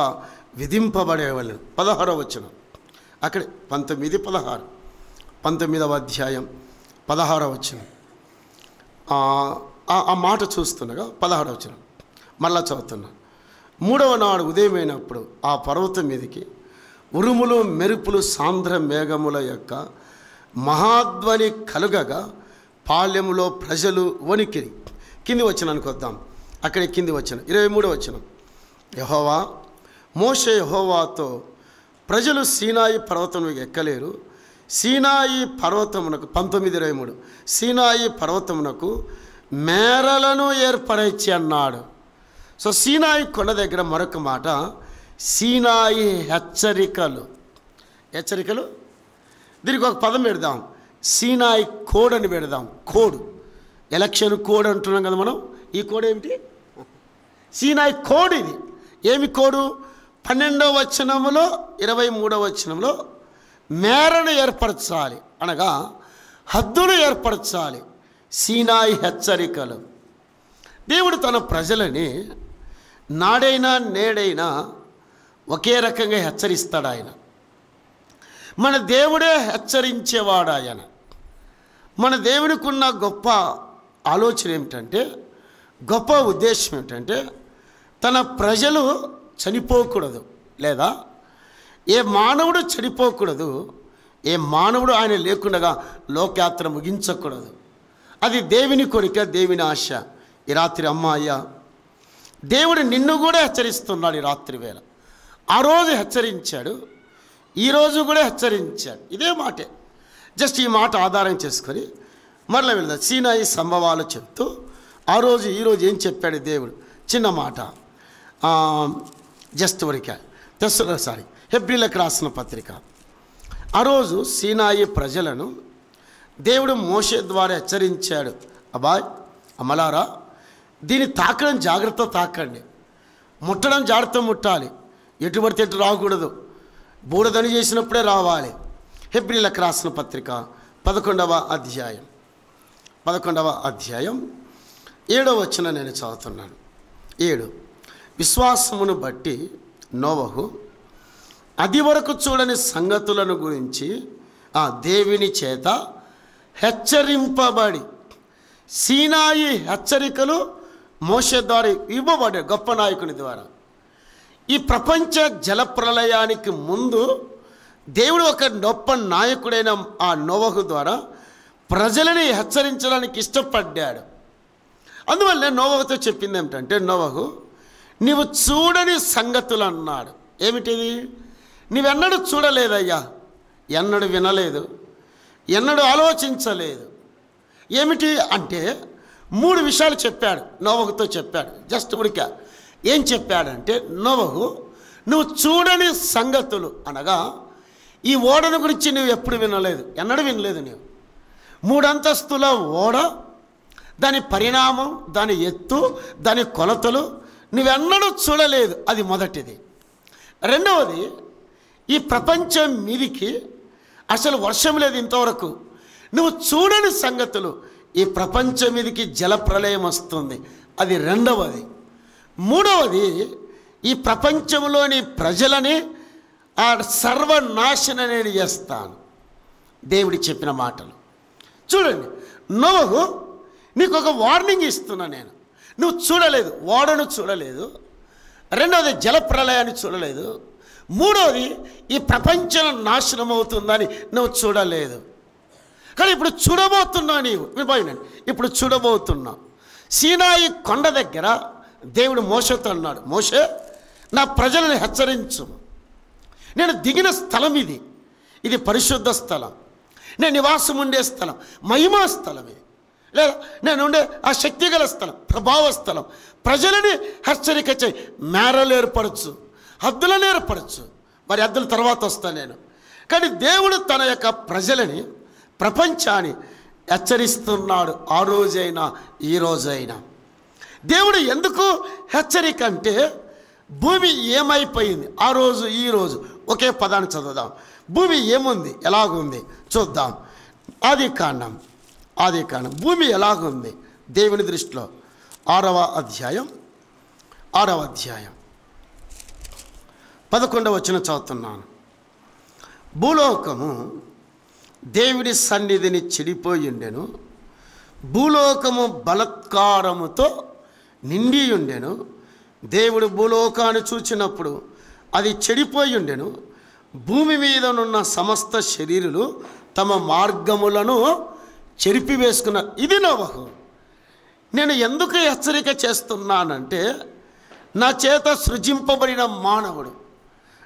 S1: విధింపబడేవాళ్ళు. 16వ వచనం. అక్కడే 19-16, 19వ అధ్యాయం 16వ వచనం. ఆ మాట చూస్తుండగా 16వ వచనం మళ్ళా చదువుతున్నా. 3వ నాడు ఉదయమైనప్పుడు ఆ పర్వతం మీదకి ఉరుములు మెరుపులు సాంద్ర మేఘముల యొక్క మహాధ్వని కలుగగా పాళ్యములో ప్రజలు వణికిరి. కింది వచనానికి వద్దాం. అక్కడే కింది వచనం 23వ వచనం. మోషే యెహోవాతో ప్రజలు సీనాయి పర్వతం ఎక్కలేరు, సీనాయి పర్వతమునకు 19:23 సీనాయి పర్వతమునకు మేరలను ఏర్పరచి అన్నాడు. సో సీనాయి కొండ దగ్గర మరొక మాట, సీనాయి హెచ్చరికలు. దీనికి ఒక పదం పెడదాం, సీనాయి కోడ్ అని పెడదాం. కోడ్, ఎలక్షన్ కోడ్ అంటున్నాం కదా మనం. ఈ కోడ్ ఏమిటి? సీనాయి కోడ్. ఇది ఏమి కోడు? 12వ వచనములో 23వ వచనంలో మేరను ఏర్పరచాలి, అనగా హద్దును ఏర్పరచాలి. సీనాయి హెచ్చరికలు. దేవుడు తన ప్రజలని నాడైనా నేడైనా ఒకే రకంగా హెచ్చరిస్తాడు ఆయన. మన దేవుడే హెచ్చరించేవాడు ఆయన. మన దేవునికి ఉన్న గొప్ప ఆలోచన ఏమిటంటే, గొప్ప ఉద్దేశం ఏమిటంటే, తన ప్రజలు చనిపోకూడదు, లేదా ఏ మానవుడు చనిపోకూడదు, ఏ మానవుడు ఆయన లేకుండా లోకయాత్ర ముగించకూడదు. అది దేవుని కోరిక, దేవుని ఆశ. ఈ రాత్రి అయ్యా, దేవుడు నిన్ను కూడా హెచ్చరిస్తున్నాడు. ఈ రాత్రి వేళ ఆ రోజు హెచ్చరించాడు, ఈరోజు కూడా హెచ్చరించాడు. ఇదే మాటే. జస్ట్ ఈ మాట ఆధారం చేసుకొని మరలా వెళ్దాం. సీనాయి సంభవాలు చెప్తూ ఆ రోజు ఈరోజు ఏం చెప్పాడు దేవుడు. చిన్న మాట జస్ట్ వరకే హెబ్రీలకు రాసిన పత్రిక. ఆ రోజు సీనాయి ప్రజలను దేవుడు మోషే ద్వారా హెచ్చరించాడు. అబ్బాయ్ అమలారా, దీన్ని తాకడం జాగ్రత్త తాకండి, ముట్టడం జాగ్రత్త ముట్టాలి, ఎటు పడితే ఎటు రాకూడదు, బూడదని చేసినప్పుడే రావాలి. హెబ్రీలకు రాసిన పత్రిక 11వ అధ్యాయం 7వ వచనం నేను చదువుతున్నాను. 7 విశ్వాసమును బట్టి నోవహు అది వరకు చూడని సంగతులను గురించి దేవుని చేత హెచ్చరింపబడి, సీనాయి హెచ్చరికలు మోషే ద్వారా ఇవ్వబడే గొప్ప నాయకుని ద్వారా. ఈ ప్రపంచ జలప్రలయానికి ముందు దేవుడు ఒక గొప్ప నాయకుడైన ఆ నోవహు ద్వారా ప్రజలని హెచ్చరించడానికి ఇష్టపడ్డాడు. అందువల్ల నోవహుతో చెప్పింది ఏమిటంటే, నోవహు నీవు చూడని సంగతులు అన్నాడు. ఏమిటిది? నీవెన్నడూ చూడలేదయ్యా, ఎన్నడూ వినలేదు, ఎన్నడూ ఆలోచించలేదు. ఏమిటి అంటే 3 విషయాలు చెప్పాడు, నోవహుతో చెప్పాడు. జస్ట్ ఉడికా ఏం చెప్పాడంటే, నోవహు నువ్వు చూడని సంగతులు అనగా ఈ ఓడను గురించి నువ్వు ఎప్పుడు వినలేదు, ఎన్నడూ వినలేదు. నీవు 3 అంతస్తుల ఓడ, దాని పరిణామం, దాని ఎత్తు, దాని కొలతలు నువ్వెన్నడూ చూడలేదు. అది మొదటిది. రెండవది, ఈ ప్రపంచం మీదికి అసలు వర్షం లేదు ఇంతవరకు. నువ్వు చూడని సంగతులు ఈ ప్రపంచం మీదకి జలప్రళయం వస్తుంది, అది రెండవది. మూడవది, ఈ ప్రపంచంలోని ప్రజలని ఆ సర్వనాశనం నేను చేస్తాను. దేవుడి చెప్పిన మాటలు చూడండి. నోవహు, నీకు ఒక వార్నింగ్ ఇస్తున్నా నేను. నువ్వు చూడలేదు, ఓడను చూడలేదు. రెండవది, జలప్రళయాన్ని చూడలేదు. మూడవది, ఈ ప్రపంచం నాశనం అవుతుందని నువ్వు చూడలేదు. కానీ ఇప్పుడు చూడబోతున్నావు నీవు. ఇప్పుడు చూడబోతున్నావు. సీనాయి కొండ దగ్గర దేవుడు మోషేతో అన్నాడు, మోషే, నా ప్రజలను హెచ్చరించు. నేను దిగిన స్థలం ఇది, ఇది పరిశుద్ధ స్థలం, నేను నివాసం ఉండే స్థలం, మహిమా స్థలం ఇది, లేదా నేను ఉండే ఆ శక్తిగల స్థలం, ప్రభావ స్థలం. ప్రజలని హెచ్చరిక చేయి, మేరలు ఏర్పరచు, హద్దులను ఏర్పరచు. మరి హద్దుల తర్వాత వస్తాను నేను. కానీ దేవుడు తన యొక్క ప్రజలని, ప్రపంచాన్ని హెచ్చరిస్తున్నాడు. ఆ రోజైనా ఈ రోజైనా దేవుడు ఎందుకు హెచ్చరిక అంటే, భూమి ఏమైపోయింది ఆ రోజు ఈ రోజు. ఒకే పదాన్ని చదువుదాం. భూమి ఏముంది, ఎలాగుంది చూద్దాం. ఆది కాండం భూమి ఎలాగుంది దేవుని దృష్టిలో. 6వ అధ్యాయం 11వ వచనం చదువుతున్నాను. భూలోకము దేవుని సన్నిధిని చెడిపోయిండెను, భూలోకము బలత్కారముతో నిండి ఉండెను. దేవుడు భూలోకాన్ని చూచినప్పుడు అది చెడిపోయి ఉండెను. భూమి మీదనున్న సమస్త శరీరులు తమ మార్గములను చెరిపివేసుకున్నారు. ఇది నోవహు. నేను ఎందుకు హెచ్చరిక చేస్తున్నానంటే, నా చేత సృజింపబడిన మానవుడు,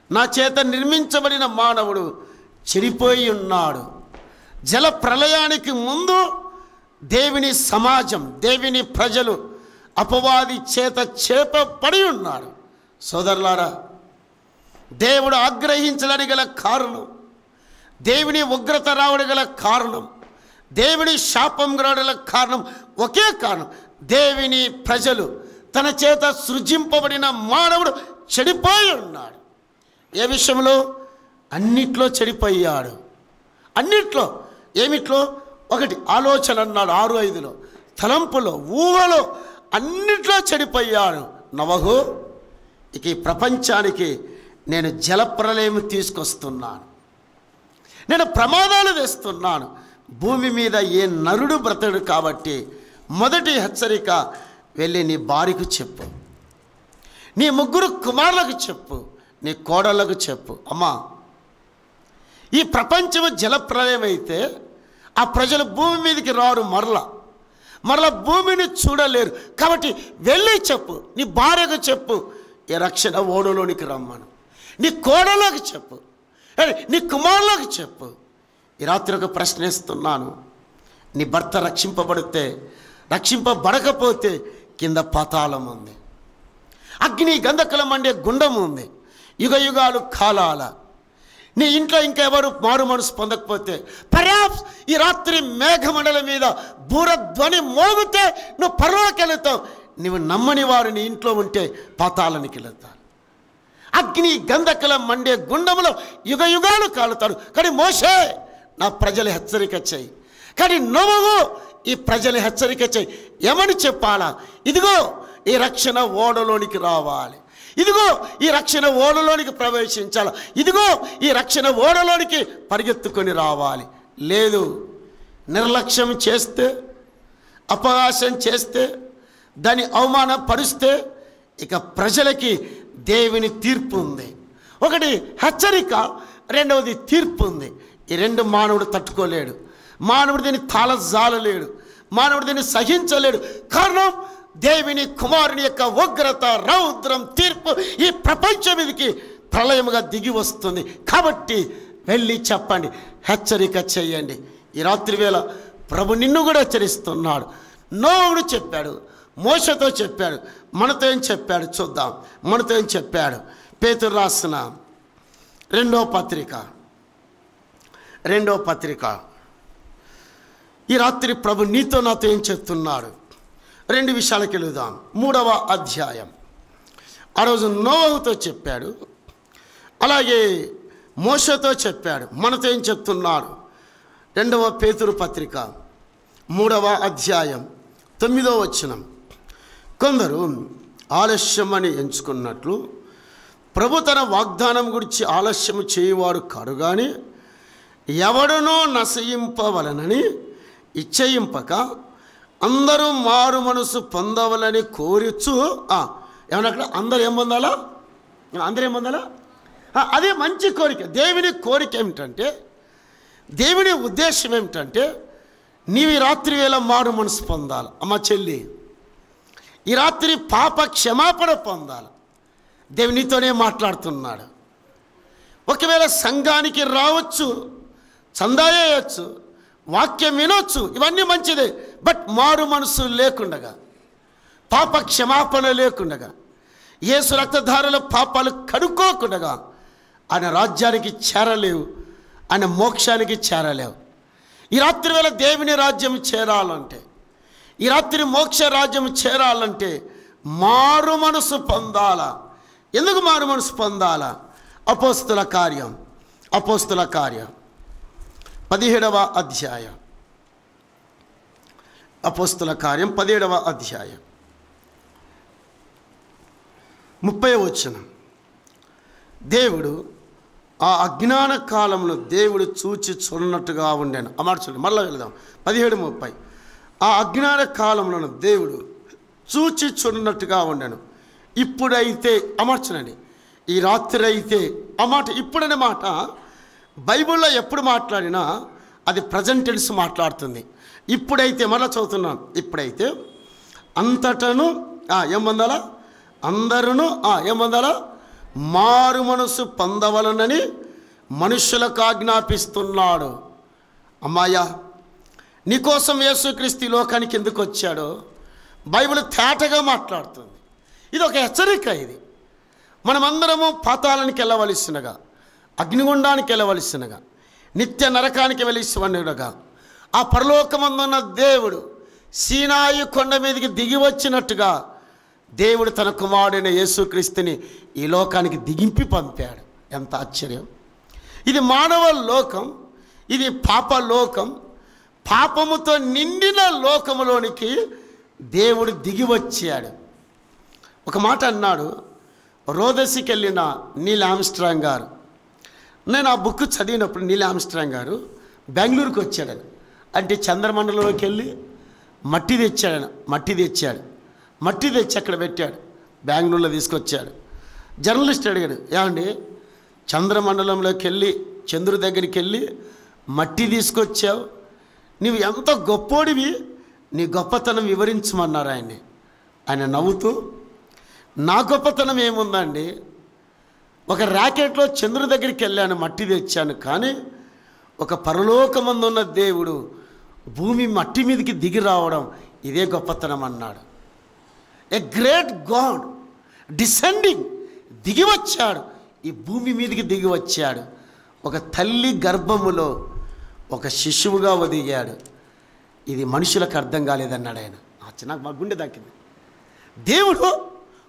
S1: నా చేత నిర్మించబడిన మానవుడు చెడిపోయి ఉన్నాడు. జల ప్రళయానికి ముందు దేవుని సమాజం, దేవుని ప్రజలు అపవాది చేత చేపబడి ఉన్నారు. సోదరులారా, దేవుడు ఆగ్రహించడానికి గల కారణం, దేవుని ఉగ్రత రావడం గల కారణం, దేవుని శాపం రావడం గల కారణం ఒకే కారణం. దేవుని ప్రజలు, తన చేత సృజింపబడిన మానవుడు చెడిపోయి ఉన్నాడు. ఏ విషయంలో? అన్నిట్లో చెడిపోయాడు. అన్నిట్లో. ఏమిట్లో? ఒకటి, ఆలోచన అన్నాడు 6:5లో, తలంపులో, ఊహలో, అన్నిట్లో చెడిపోయాడు నోవహు. ఇక ఈ ప్రపంచానికి నేను జలప్రళయం తీసుకొస్తున్నాను, నేను ప్రమాదాలు తెస్తున్నాను. భూమి మీద ఏ నరుడు బ్రతడు. కాబట్టి మొదటి హెచ్చరిక, వెళ్ళి నీ భార్యకు చెప్పు, నీ 3 కుమారులకు చెప్పు, నీ కోడళ్ళకు చెప్పు. అమ్మా, ఈ ప్రపంచము జలప్రళయం అయితే ఆ ప్రజలు భూమి మీదకి రారు, మరలా భూమిని చూడలేరు. కాబట్టి వెళ్ళి చెప్పు, నీ భార్యకు చెప్పు, ఈ రక్షణ ఓడలోనికి రమ్మను. నీ కోడలకు చెప్పు, నీ కుమారులకు చెప్పు. ఈ రాత్రి ఒక ప్రశ్న ఇస్తున్నాను. నీ భర్త రక్షింపబడకపోతే కింద పాతాళం ఉంది, అగ్ని గంధకలం మండే గుండం ఉంది, యుగాలు కాలాల. నీ ఇంట్లో ఇంకా ఎవరు మారు మనసు పొందకపోతే, పర్యాప్స్ ఈ రాత్రి మేఘమండలం మీద బూరధ్వని మోగితే నువ్వు పరలోకి వెళుతావు. నువ్వు నమ్మని వారు నీ ఇంట్లో ఉంటే పాతాళానికి వెళతారు. అగ్ని గంధకలం మండే గుండంలో యుగాలు కాలుతాడు. కానీ మోషే, నా ప్రజలు హెచ్చరిక చేయి. కానీ నోవహు, ఈ ప్రజలు హెచ్చరిక చేయి. ఏమని చెప్పాలా? ఇదిగో ఈ రక్షణ ఓడలోనికి రావాలి, ఇదిగో ఈ రక్షణ ఓడలోనికి ప్రవేశించాలి, ఇదిగో ఈ రక్షణ ఓడలోనికి పరిగెత్తుకొని రావాలి. లేదు, నిర్లక్ష్యం చేస్తే, అపహాస్యం చేస్తే, దాన్ని అవమానపరుస్తే ఇక ప్రజలకి దేవుని తీర్పు ఉంది. ఒకటి హెచ్చరిక, రెండవది తీర్పు ఉంది. ఈ రెండు మానవుడు తట్టుకోలేడు, మానవుడు దీన్ని తాళజాలలేడు, మానవుడు దీన్ని సహించలేడు. కారణం, దేవుని కుమారుని యొక్క ఉగ్రత, రౌద్రం, తీర్పు ఈ ప్రపంచం మీదకి ప్రళయముగా దిగి వస్తుంది. కాబట్టి వెళ్ళి చెప్పండి, హెచ్చరిక చేయండి. ఈ రాత్రి వేళ ప్రభు నిన్ను కూడా హెచ్చరిస్తున్నాడు. నోవహుడు చెప్పాడు, మోషేతో చెప్పాడు, మనతో ఏం చెప్పాడు చూద్దాం. మనతో ఏం చెప్పాడు? పేతురు రాసిన రెండో పత్రిక ఈ రాత్రి ప్రభు నీతో నాతో ఏం చెప్తున్నాడు? 2 విషయాలకు వెళుదాం. 3వ అధ్యాయం. ఆ రోజు నోవహుతో చెప్పాడు, అలాగే మోషేతో చెప్పాడు, మనతో ఏం చెప్తున్నాడు? 2వ పేతురు పత్రిక 3వ అధ్యాయం 9వ వచనం. కొందరు ఆలస్యమని ఎంచుకున్నట్లు ప్రభు తన వాగ్దానం గురించి ఆలస్యం చేయవాడు కాడు గాని ఎవడనో నశయింపవలనని ఇచ్చయింపక అందరూ మారు మనసు పొందవలని కోరిచు ఏమన్నా అక్కడ అందరూ ఏం పొందాలా? అందరూ ఏం పొందాలా? అదే మంచి కోరిక. దేవుని కోరిక ఏమిటంటే, దేవుని ఉద్దేశం ఏమిటంటే, నీవు ఈ రాత్రి వేళ మారు మనసు పొందాలి. అమ్మ చెల్లి, ఈ రాత్రి పాప క్షమాపణ పొందాలి. దేవునితోనే మాట్లాడుతున్నాడు. ఒకవేళ సంఘానికి రావచ్చు, చందా వేయచ్చు, వాక్యం వినొచ్చు, ఇవన్నీ మంచిదే. బట్ మారు మనసు లేకుండగా, పాప క్షమాపణ లేకుండగా, యేసు రక్తధారల పాపాలు కడుక్కోకుండగా ఆయన రాజ్యానికి చేరలేవు, ఆయన మోక్షానికి చేరలేవు. ఈ రాత్రి వేళ దేవుని రాజ్యం చేరాలంటే, ఈ రాత్రి మోక్ష రాజ్యం చేరాలంటే మారు మనసు పొందాలా. ఎందుకు మారు మనసు పొందాలా? అపోస్తుల కార్యం 17వ అధ్యాయం. అపోస్తుల కార్యం 17వ అధ్యాయం 30వ వచనం. దేవుడు ఆ అజ్ఞాన కాలంలో దేవుడు చూచి చూడనట్టుగా ఉండేను. అమర్చండి, మళ్ళీ వెళ్దాం. 17:30. ఆ అజ్ఞాన కాలంలో దేవుడు చూచి చూడనట్టుగా ఉండేను. ఇప్పుడైతే అమర్చనండి, ఈ రాత్రి అయితే ఆ మాట ఇప్పుడనే మాట బైబిల్లో ఎప్పుడు మాట్లాడినా అది ప్రజెంట్ టెన్స్ మాట్లాడుతుంది. ఇప్పుడైతే మరలా చదువుతున్నాం. ఇప్పుడైతే అంతటను ఏమందాలా? అందరూ ఏమందాలా? మారు మనసు పొందవలనని మనుషులకు ఆజ్ఞాపిస్తున్నాడు. అమ్మాయ్యా, నీకోసం యేసుక్రీస్తు లోకానికి ఎందుకు వచ్చాడో బైబిల్ తేటగా మాట్లాడుతుంది. ఇది ఒక హెచ్చరిక. ఇది మనమందరము పాతాళానికి వెళ్ళవలసినగా, అగ్నిగుండానికి వెళ్ళవలసినగా, నిత్య నరకానికి వెళ్ళవలసినగా, ఆ పరలోకమందున్న దేవుడు సీనాయి కొండ మీదకి దిగి వచ్చినట్టుగా దేవుడు తన కుమారుడైన యేసుక్రీస్తుని ఈ లోకానికి దిగింపి పంపాడు. ఎంత ఆశ్చర్యం! ఇది మానవ లోకం, ఇది పాప లోకం. పాపముతో నిండిన లోకములోనికి దేవుడు దిగి వచ్చాడు. ఒక మాట అన్నాడు రోదసికి వెళ్ళిన నీల్ ఆమ్స్ట్రాంగ్ గారు. నేను ఆ బుక్ చదివినప్పుడు నీల్ ఆమ్స్ట్రాంగ్ గారు బెంగళూరుకి వచ్చాడని, అంటే చంద్రమండలంలోకి వెళ్ళి మట్టి తెచ్చాడు. మట్టి తెచ్చి అక్కడ పెట్టాడు, బెంగళూరులో తీసుకొచ్చాడు. జర్నలిస్ట్ అడిగాడు, ఏమండి చంద్రమండలంలోకి వెళ్ళి చంద్రుడి దగ్గరికి వెళ్ళి మట్టి తీసుకొచ్చావు, నీవు ఎంత గొప్పోడివి, నీ గొప్పతనం వివరించమన్నారు ఆయన్ని. ఆయన నవ్వుతూ, నా గొప్పతనం ఏముందండి, ఒక ర్యాకెట్లో చంద్రుడి దగ్గరికి వెళ్ళాను, మట్టి తెచ్చాను, కానీ ఒక పరలోకమందున్న దేవుడు భూమి మట్టి మీదకి దిగి రావడం ఇదే గొప్పతనం అన్నాడు. ఏ గ్రేట్ గాడ్ డిసెండింగ్, దిగి వచ్చాడు, ఈ భూమి మీదకి దిగి వచ్చాడు. ఒక తల్లి గర్భములో ఒక శిశువుగా ఒదిగాడు. ఇది మనుషులకు అర్థం కాలేదన్నాడు ఆయన. నాకు మా గుండె దాకింది. దేవుడు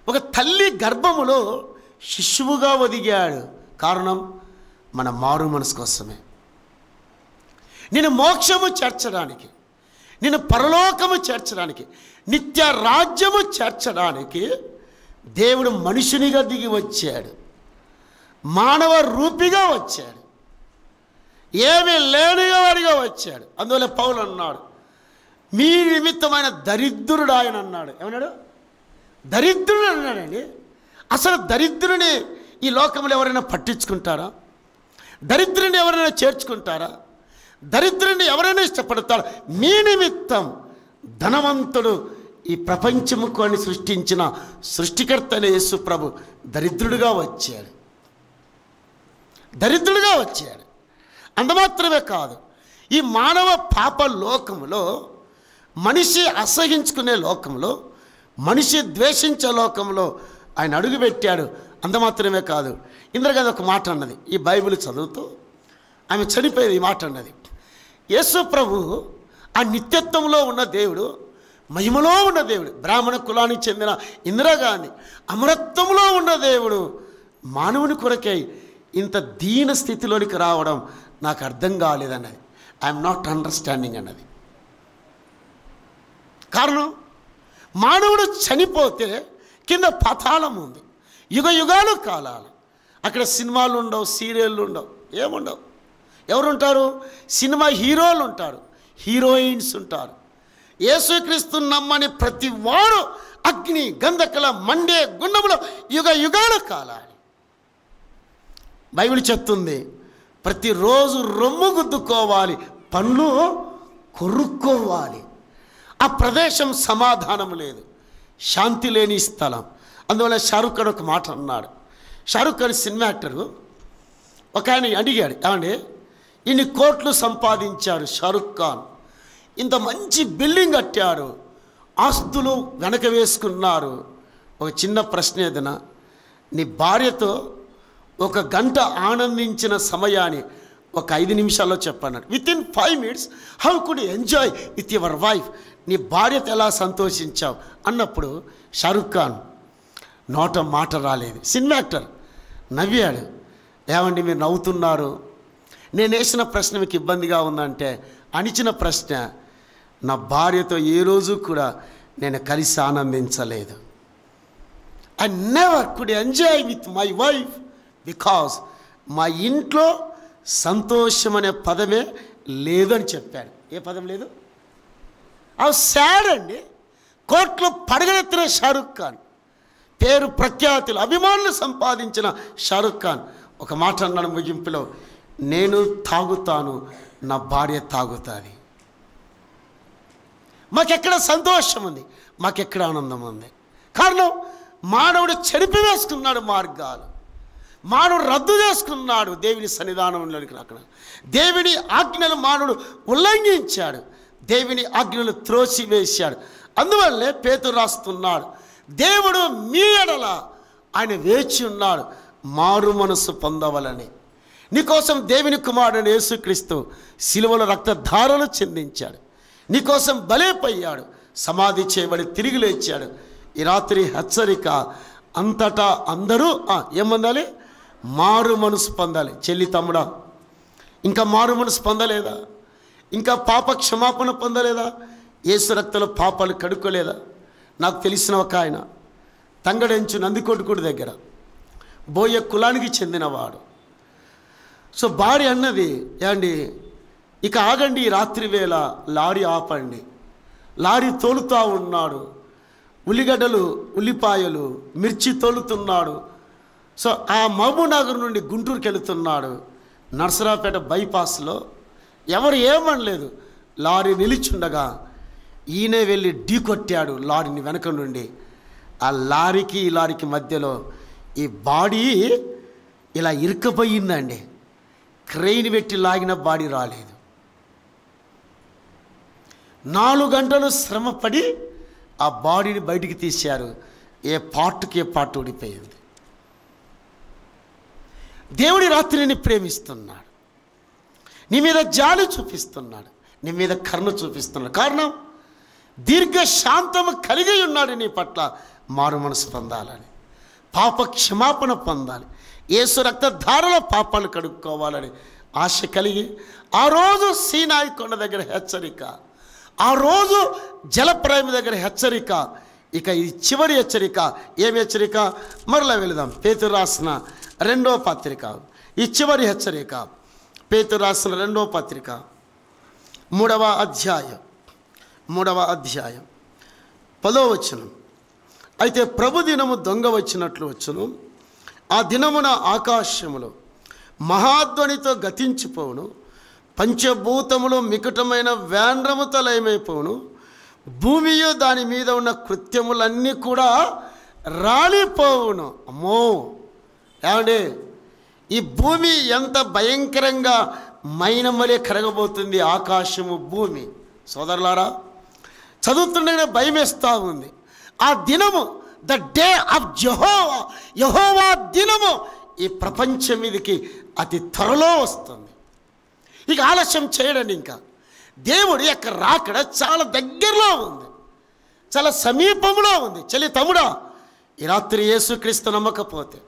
S1: ఒక తల్లి గర్భములో శిశువుగా ఒదిగాడు. కారణం మన మారు మనసు కోసమే. నేను మోక్షము చేర్చడానికి, నేను పరలోకము చేర్చడానికి, నిత్య రాజ్యము చేర్చడానికి దేవుడు మనుషునిగా దిగి వచ్చాడు, మానవ రూపిగా వచ్చాడు, ఏమీ లేనిగా వాడిగా వచ్చాడు. అందువల్ల పౌలు అన్నాడు, మీ నిమిత్తమైన దరిద్రుడు ఆయన అన్నాడు. ఏమన్నాడు? దరిద్రుడు అన్నాడండి. అసలు దరిద్రుని ఈ లోకంలో ఎవరైనా పట్టించుకుంటారా? దరిద్రుని ఎవరైనా చేర్చుకుంటారా? దరిద్రుని ఎవరైనా ఇష్టపడతారా? మీ నిమిత్తం ధనవంతుడు, ఈ ప్రపంచము కొని సృష్టించిన సృష్టికర్త అయిన యేసు ప్రభు దరిద్రుడిగా వచ్చాడు. అంత మాత్రమే కాదు, ఈ మానవ పాప లోకములో, మనిషి అసహించుకునే లోకంలో, మనిషి ద్వేషించే లోకంలో ఆయన అడుగుపెట్టాడు. అంత మాత్రమే కాదు, ఇంద్రగారు ఒక మాట అన్నది, ఈ బైబిల్ చదువుతూ ఆమె చనిపోయేది. ఈ మాట అన్నది, యేసు ప్రభు ఆ నిత్యత్వంలో ఉన్న దేవుడు, మహిమలో ఉన్న దేవుడు, బ్రాహ్మణ కులానికి చెందిన ఇందిరాగాంధీ అమరత్వంలో ఉన్న దేవుడు మానవుని కొరకై ఇంత దీన స్థితిలోనికి రావడం నాకు అర్థం కాలేదన్నది. ఐఎమ్ నాట్ అండర్స్టాండింగ్ అన్నది. కారణం మానవుడు చనిపోతే కింద పాతాళం ఉంది, యుగ యుగాలు కాలాలు. అక్కడ సినిమాలు ఉండవు, సీరియళ్ళు ఉండవు, ఏముండవు. ఎవరుంటారు? సినిమా హీరోలు ఉంటారు, హీరోయిన్స్ ఉంటారు. యేసుక్రీస్తు నమ్మని ప్రతి వారు అగ్ని గంధకల మండే గుండములో యుగ యుగాలు కాలాలి. బైబిల్ చెప్తుంది ప్రతిరోజు రొమ్ము గుద్దుకోవాలి, పళ్ళు కొరుక్కోవాలి. ఆ ప్రదేశం సమాధానం లేదు, శాంతి లేని స్థలం. అందువల్ల షారుఖ్ ఖాన్ ఒక మాట అన్నాడు. Shahrukh Khan cinema actor. ఒక ఆయన అడిగాడు, ఏమండి ఇన్ని కోట్లు సంపాదించాడు షారుఖ్ ఖాన్, ఇంత మంచి బిల్డింగ్ కట్టారు, ఆస్తులు వెనక వేసుకున్నారు. ఒక చిన్న ప్రశ్న ఏదైనా, నీ భార్యతో 1 గంట ఆనందించిన సమయాన్ని ఒక 5 నిమిషాల్లో చెప్పన్నాడు. Within 5 minutes how could enjoy with your wife? నీ భార్యతో ఎలా సంతోషించావు అన్నప్పుడు షారుఖ్ ఖాన్ నోట మాట రాలేదు. సినిమా యాక్టర్ నవ్వాడు. ఏమండి మీరు నవ్వుతున్నారు, నేను వేసిన ప్రశ్న మీకు ఇబ్బందిగా ఉందంటే, అనిచిన ప్రశ్న, నా భార్యతో ఏ రోజు కూడా నేను కలిసి ఆనందించలేదు. I never could enjoy with my wife because మా ఇంట్లో సంతోషం అనే పదమే లేదని చెప్పాడు. ఏ పదం లేదు? అవి సాడ్ అండి. కోట్లు పడగలెత్తిన షారుఖ్ ఖాన్, పేరు ప్రఖ్యాతులు అభిమానులు సంపాదించిన షారుఖ్ ఖాన్ ఒక మాట అన్నాడు ముగింపులో, నేను తాగుతాను, నా భార్య తాగుతుంది. మాకెక్కడ సంతోషం ఉంది, మాకెక్కడ ఆనందం ఉంది? కారణం మానవుడు చెరిపివేసుకున్నాడు మార్గాలు, మానవుడు రద్దు చేసుకున్నాడు దేవుని సన్నిధానంలోనికి రాక. దేవుని ఆజ్ఞలు మానవుడు ఉల్లంఘించాడు, దేవుని ఆజ్ఞలు త్రోసివేశాడు. అందువల్లే పేతురు రాస్తున్నాడు, దేవుడు మీ ఎడల ఆయన వేచి ఉన్నాడు మారు మనసు పొందవలని. నీకోసం దేవుని కుమారుడు యేసుక్రీస్తు శిలువలో రక్తధారలు చెందించాడు, నీకోసం బలైపోయాడు, సమాధి చేయబడి తిరిగి లేచాడు. ఈ రాత్రి హెచ్చరిక, అంతటా అందరూ ఏమందాలి? మారు మనసు పొందాలి. చెల్లి తమ్ముడా, ఇంకా మారు మనసు పొందలేదా? ఇంకా పాప క్షమాపణ పొందలేదా? యేసు రక్తంలో పాపాలు కడుక్కోలేదా? నాకు తెలిసిన ఒక ఆయన తంగడెంచు నందికొట్టుకుడి దగ్గర బోయ కులానికి చెందినవాడు. సో భార్య అన్నది, ఏమండి ఇక ఆగండి, రాత్రి వేళ లారీ ఆపండి. లారీ తోలుతూ ఉన్నాడు, ఉల్లిగడ్డలు ఉల్లిపాయలు మిర్చి తోలుతున్నాడు. సో ఆ మహబూబ్నగర్ నుండి గుంటూరుకి వెళుతున్నాడు. నర్సరావుపేట బైపాస్లో ఎవరు ఏమనలేదు, లారీ నిలిచుండగా ఈయనే వెళ్ళి ఢీ కొట్టాడు లారీని వెనక నుండి. ఆ లారీకి ఈ లారీకి మధ్యలో ఈ బాడీ ఇలా ఇరుక్కుపోయిందండి. క్రెయిన్ పెట్టి లాగిన బాడీ రాలేదు. 4 గంటలు శ్రమపడి ఆ బాడీని బయటికి తీశారు. ఏ పార్ట్కి ఏ పార్ట్ ఊడిపోయింది. దేవుడి రాత్రిని ప్రేమిస్తున్నాడు, నీ మీద జాలి చూపిస్తున్నాడు, నీ మీద కరుణ చూపిస్తున్నాడు. కారణం దీర్ఘశాంతము కలిగి ఉన్నాడు నీ పట్ల. మారు మనసు పొందాలని, పాప క్షమాపణ పొందాలి, యేసు రక్తధారల పాపాలు కడుక్కోవాలని ఆశ కలిగి ఆ రోజు సీనాయి కొండ దగ్గర హెచ్చరిక, ఆ రోజు జలప్రాయం దగ్గర హెచ్చరిక. ఇక ఇది చివరి హెచ్చరిక. ఏమి హెచ్చరిక? మరలా వెళదాం. పేతురు రాసిన 2వ పత్రిక, ఈ చివరి హెచ్చరిక. పేతురు రాసిన 2వ పత్రిక 3వ అధ్యాయం 10వ వచనం. అయితే ప్రభు దినము దొంగ వచ్చినట్లు వచ్చును, ఆ దినమున ఆకాశములో మహాధ్వనితో గతించిపోవును, పంచభూతములు మికటమైన వేండ్రముతో లయమైపోవును, భూమియు దాని మీద ఉన్న కృత్యములన్నీ కూడా రాలిపోవును. అమ్మో, ఏమండి ఈ భూమి ఎంత భయంకరంగా మైనమలే కరగబోతుంది. ఆకాశము భూమి. సోదరులారా, చదువుతుండగానే భయం వేస్తూ ఉంది. ఆ దినము, ద డే ఆఫ్ యెహోవా, యెహోవా దినము ఈ ప్రపంచం మీదకి అతి త్వరలో వస్తుంది. ఇక ఆలస్యం చేయడండి. ఇంకా దేవుడి యొక్క రాకడ చాలా దగ్గరలో ఉంది, చాలా సమీపంలో ఉంది. చెల్లి తమ్ముడా, ఈ రాత్రి యేసుక్రీస్తు నమ్మకపోతే,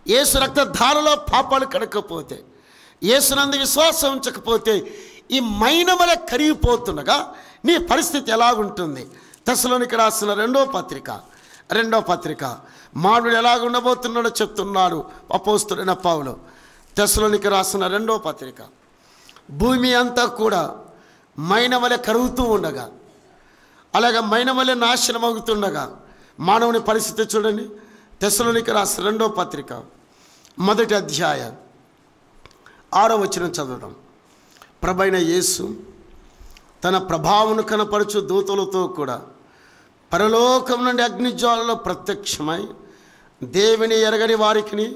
S1: యేసు రక్తధారలో పాపాలు కడకపోతే, యేసునందు విశ్వాసం ఉంచకపోతే ఈ మైనమల కరిగిపోతుండగా నీ పరిస్థితి ఎలాగుంటుంది? తెస్సలోనికి రాసిన రెండో పత్రిక మానవుడు ఎలాగ ఉండబోతున్నాడో చెప్తున్నాడు అపోస్తలుడైన పౌలు. తెస్సలోనికి రాసిన రెండో పత్రిక, భూమి అంతా కూడా మైనవలె కరుగుతూ ఉండగా, అలాగే మైనవలె నాశనం అవుతుండగా మానవుని పరిస్థితి చూడండి. తెస్సలోనికి రాసిన రెండో పత్రిక 1వ అధ్యాయం 6వ వచనం చదవడం. ప్రభైన యేసు తన ప్రభావమును కనపరచు దూతలతో కూడా పరలోకం నుండి అగ్నిజ్వాలలో ప్రత్యక్షమై దేవుని ఎరగని వారికి,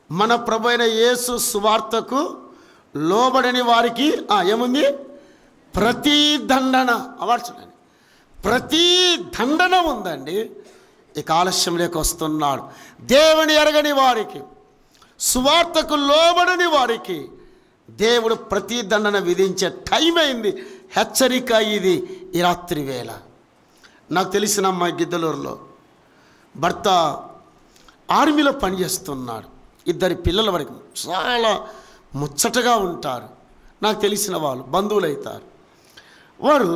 S1: మన ప్రభైన యేసు సువార్తకు లోబడని వారికి ఏముంది? ప్రతి దండన. చూడండి, ప్రతి దండన ఉందండి. ఇక ఆలస్యంలోకి వస్తున్నాడు. దేవుని ఎరగని వారికి, సువార్తకు లోబడని వారికి దేవుడు ప్రతి దండన విధించే టైం అయింది. హెచ్చరిక ఇది ఈ రాత్రి వేళ. నాకు తెలిసిన అమ్మాయి గిద్దలూరులో భర్త ఆర్మీలో పనిచేస్తున్నాడు. 2 పిల్లల వరకు చాలా ముచ్చటగా ఉంటారు. నాకు తెలిసిన వాళ్ళు బంధువులు అవుతారు. వారు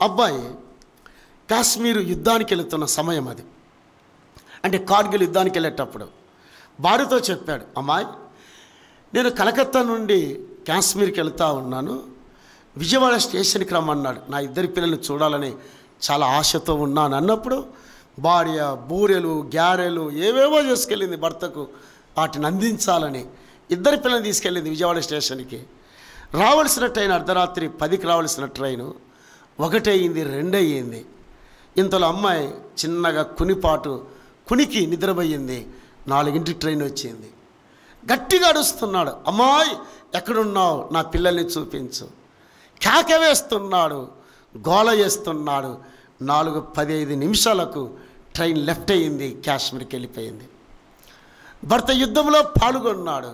S1: అబ్బాయి కాశ్మీర్ యుద్ధానికి వెళుతున్న సమయం అది, అంటే కార్గిల్ యుద్ధానికి వెళ్ళేటప్పుడు భార్యతో చెప్పాడు, అమ్మాయి నేను కలకత్తా నుండి కాశ్మీర్కి వెళ్తూ ఉన్నాను, విజయవాడ స్టేషన్కి రమ్మన్నాడు. నా 2 పిల్లల్ని చూడాలని చాలా ఆశతో ఉన్నాను అన్నప్పుడు భార్య బూరెలు గ్యారెలు ఏవేవో చేసుకెళ్ళింది భర్తకు, వాటిని అందించాలని 2 పిల్లల్ని తీసుకెళ్ళింది విజయవాడ స్టేషన్కి. రావాల్సిన ట్రైన్ అర్ధరాత్రి 10కి రావాల్సిన ట్రైను 1 అయ్యింది, 2 అయ్యింది. ఇంతలో అమ్మాయి చిన్నగా కునికి నిద్రపోయింది. 4ంటికి ట్రైన్ వచ్చింది. గట్టిగా అడుస్తున్నాడు, అమ్మాయి ఎక్కడున్నావు, నా పిల్లల్ని చూపించు. కేక వేస్తున్నాడు, గోల చేస్తున్నాడు. 4:15 నిమిషాలకు ట్రైన్ లెఫ్ట్ అయ్యింది, కాశ్మీర్కి వెళ్ళిపోయింది. భర్త యుద్ధంలో పాల్గొన్నాడు.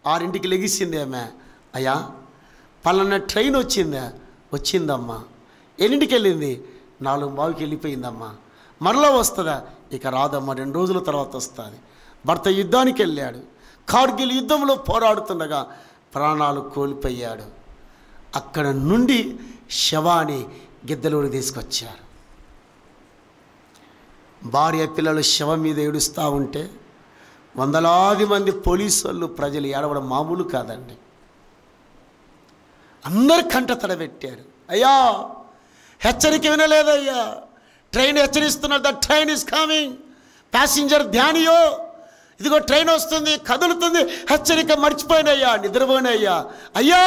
S1: 6ంటికి లెగిసింది ఆమె, అయ్యా పలానా ట్రైన్ వచ్చిందమ్మా. ఎన్నింటికి వెళ్ళింది? 4:15కి వెళ్ళిపోయిందమ్మా. మరలా వస్తుందా? ఇక రాదమ్మా, 2 రోజుల తర్వాత వస్తుంది. భర్త యుద్ధానికి వెళ్ళాడు. కార్గిల్ యుద్ధంలో పోరాడుతుండగా ప్రాణాలు కోల్పోయాడు. అక్కడ నుండి శవాన్ని గిద్దలూరు తీసుకొచ్చారు. భార్య పిల్లలు శవం మీద ఏడుస్తూ ఉంటే వందలాది మంది పోలీసు వాళ్ళు ప్రజలు ఏడవడం మామూలు కాదండి. అందరు కంట తడబెట్టారు. అయ్యా హెచ్చరిక వినలేదయ్యా, ట్రైన్ హెచ్చరిస్తున్నారు, the train is coming, passenger ధ్యానియో, ఇదిగో ట్రైన్ వస్తుంది, కదులుతుంది, హెచ్చరిక మర్చిపోయినయ్యా, నిద్రపోయినయ్యా, అయ్యా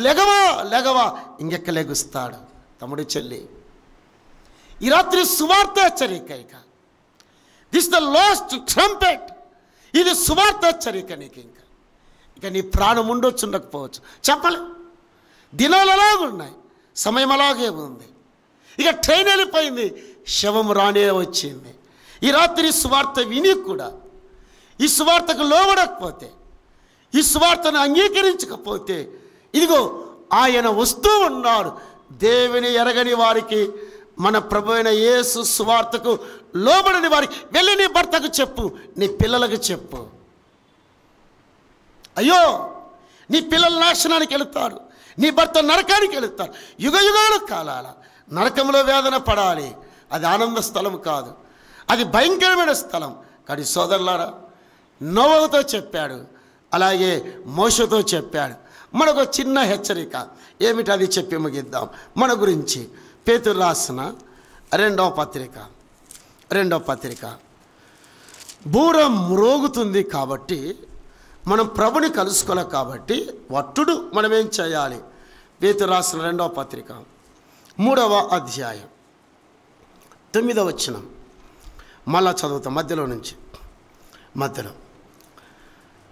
S1: లెగవా ఇంకెక్క లెగుస్తాడు. తమ్ముడు చెల్లి, ఈ రాత్రి సువార్త హెచ్చరిక. This the last trumpet. ఇది సువార్త హెచ్చరిక. నీకు ఇక నీ ప్రాణం ఉండొచ్చు, ఉండకపోవచ్చు, చెప్పలే. దినాలు అలాగున్నాయి, సమయం అలాగే ఉంది. ఇక ట్రైన్ వెళ్ళిపోయింది, శవం రానే వచ్చింది. ఈ రాత్రి సువార్త విని కూడా ఈ సువార్తకు లోబడకపోతే, ఈ సువార్తను అంగీకరించకపోతే, ఇదిగో ఆయన వస్తూ ఉన్నాడు. దేవుని ఎరగని వారికి, మన ప్రభు అయిన యేసు సువార్తకు లోబడని వారికి వెళ్ళి నీ భర్తకు చెప్పు, నీ పిల్లలకు చెప్పు. అయ్యో నీ పిల్లలు నాశనానికి వెళుతారు, నీ భర్త నరకానికి వెళుతారు. యుగాల కాలాల నరకంలో వేదన పడాలి. అది ఆనంద స్థలం కాదు, అది భయంకరమైన స్థలం. కానీ సోదరులారా, నోవహుతో చెప్పాడు, అలాగే మోషతో చెప్పాడు. మనకు చిన్న హెచ్చరిక ఏమిటి, అది చెప్పి ముగిద్దాం. మన గురించి పేతురు రాసిన రెండవ పత్రిక బూర మ్రోగుతుంది కాబట్టి, మనం ప్రభుని కలుసుకోవాలి కాబట్టి వట్టుడు మనం ఏం చేయాలి? పేతురు రాసిన రెండవ పత్రిక 3వ అధ్యాయం 9వ వచనం మళ్ళా చదువుతాం మధ్యలో.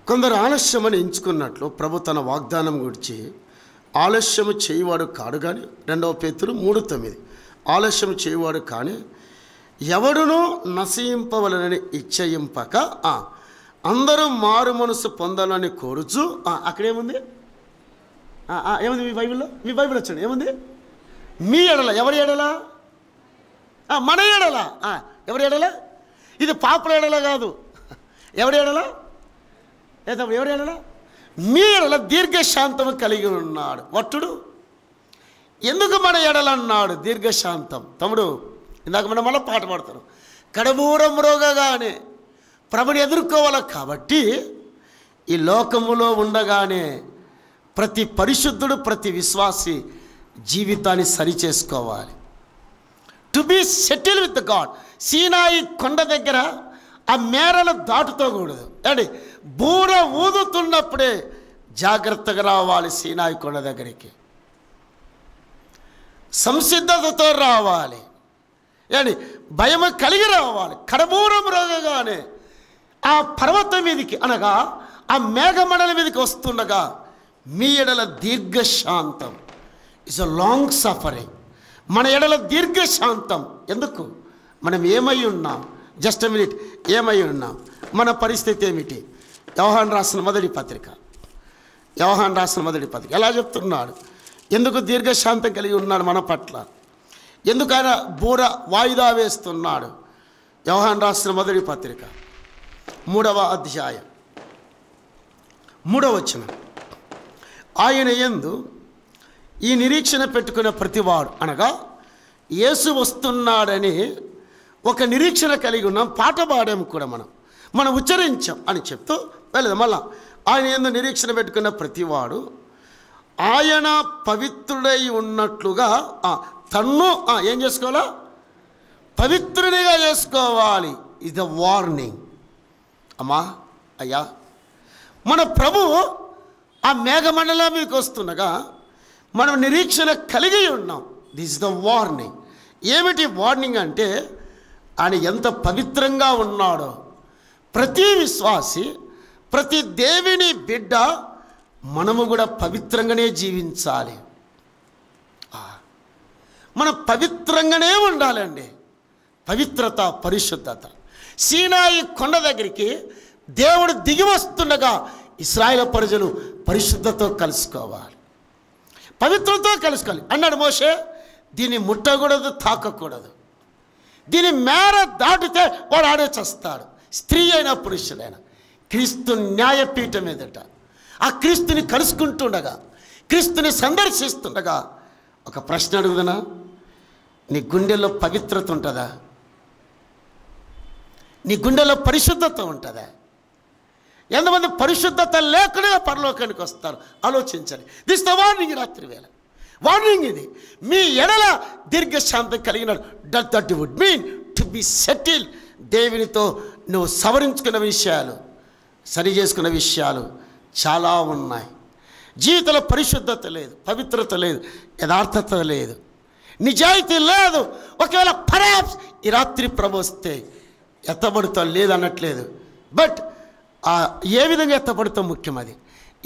S1: కొందరు ఆలస్యమని ఎంచుకున్నట్లు ప్రభు తన వాగ్దానం గురించి ఆలస్యము చేయవాడు కాడు కానీ, 2వ పేతురు 3:9 ఆలస్యము చేయవాడు కానీ ఎవడునూ నశింపవలనని ఇచ్చయింపక అందరూ మారు మనసు పొందాలని కోరుచు. అక్కడేముంది? ఏముంది మీ బైబిల్ వచ్చండి, ఏముంది? మీ ఎడల, ఎవరి ఎడల? మన ఎడల. ఎవరి ఎడల? ఇది పాపల ఎడల కాదు. ఎవరి ఎడల? ఎవరి ఎడల? మీ ఎడల దీర్ఘశాంతము కలిగి ఉన్నాడు. వట్టుడు ఎందుకు మన ఎడలన్నాడు దీర్ఘశాంతం. తమ్ముడు, ఇందాక మనం మళ్ళీ పాట పాడతారు, కడమూరం రోగగానే ప్రభుని ఎదుర్కోవాలి. కాబట్టి ఈ లోకములో ఉండగానే ప్రతి పరిశుద్ధుడు, ప్రతి విశ్వాసి జీవితాన్ని సరిచేసుకోవాలి. To be settle with God. Sinai కొండ దగ్గర ఆ మేరలు దాటుతోకూడదు అండి. బూర ఊదుతున్నప్పుడే జాగ్రత్తగా రావాలి. సీనాయి కొండ దగ్గరికి సంసిద్ధతతో రావాలి అండి. భయం కలిగి రావాలి. కడమూరం రోగగానే ఆ పర్వతం మీదకి అనగా ఆ మేఘమండల మీదకి వస్తుండగా మీ ఎడల దీర్ఘశాంతం. It's a long suffering. మన ఎడల దీర్ఘశాంతం. ఎందుకు? మనం ఏమై ఉన్నాం? Just minute. ఏమై ఉన్నాం? మన పరిస్థితి ఏమిటి? యోహాను రాసిన మొదటి పత్రిక ఎలా చెప్తున్నాడు? ఎందుకు దీర్ఘశాంతం కలిగి ఉన్నాడు మన పట్ల? ఎందుకు ఆయన బూర వాయిదా వేస్తున్నాడు? యోహాను రాసిన మొదటి పత్రిక 3వ అధ్యాయం 3వ వచనం. ఆయన యందు ఈ నిరీక్షణ పెట్టుకునే ప్రతివాడు, అనగా యేసు వస్తున్నాడని ఒక నిరీక్షణ కలిగి ఉన్నాం. పాట పాడాము కూడా, మనం ఉచ్చరించాం అని చెప్తూ వెళ్ళదు. మళ్ళా ఆయన యందు నిరీక్షణ పెట్టుకున్న ప్రతివాడు ఆయన పవిత్రుడై ఉన్నట్లుగా తన్ను ఏం చేసుకోవాలా? పవిత్రునిగా చేసుకోవాలి. ఇది ద వార్నింగ్. అమ్మా, అయ్యా, మన ప్రభువు ఆ మేఘమండలం మీదకి వస్తుండగా మనం నిరీక్షణ కలిగి ఉన్నాం. This is the warning. ఏమిటి వార్నింగ్ అంటే ఆయన ఎంత పవిత్రంగా ఉన్నాడో. ప్రతి విశ్వాసి, ప్రతి దేవుని బిడ్డ మనము కూడా పవిత్రంగానే జీవించాలి. మనం పవిత్రంగానే ఉండాలండి. పవిత్రత, పరిశుద్ధత. సీనాయి కొండ దగ్గరికి దేవుడు దిగి వస్తుండగా ఇశ్రాయేలు ప్రజలు పరిశుద్ధతో కలుసుకోవాలి, పవిత్రతో కలుసుకోవాలి అన్నాడు మోషే. దీన్ని ముట్టకూడదు, తాకకూడదు. దీని మేర దాటితే వాడు ఆడే చేస్తాడు. స్త్రీ అయినా పురుషుడైనా క్రీస్తు న్యాయపీఠం ఎదుట ఆ క్రీస్తుని కలుసుకుంటుండగా, క్రీస్తుని సందర్శిస్తుండగా ఒక ప్రశ్న అడుగుదనా? నీ గుండెల్లో పవిత్రత ఉంటుందా? నీ గుండెల్లో పరిశుద్ధత ఉంటుందా? ఎంతమంది పరిశుద్ధత లేకుండా పరలోకానికి వస్తారు? ఆలోచించండి. This the warning. రాత్రి వేళ వార్నింగ్ ఇది. మీ ఎడల దీర్ఘశాంతం కలిగినాడు. That would mean to be settle. దేవునితో నువ్వు సవరించుకున్న విషయాలు, సరి చేసుకున్న విషయాలు చాలా ఉన్నాయి. జీవితంలో పరిశుద్ధత లేదు, పవిత్రత లేదు, యథార్థత లేదు, నిజాయితీ లేదు. ఒకవేళ పర్హాప్స్ ఈ రాత్రి ప్రభు వస్తే ఎత్తబడుతావు, లేదనట్లేదు. బట్ ఏ విధంగా ఎత్తబడుతావు ముఖ్యం. అది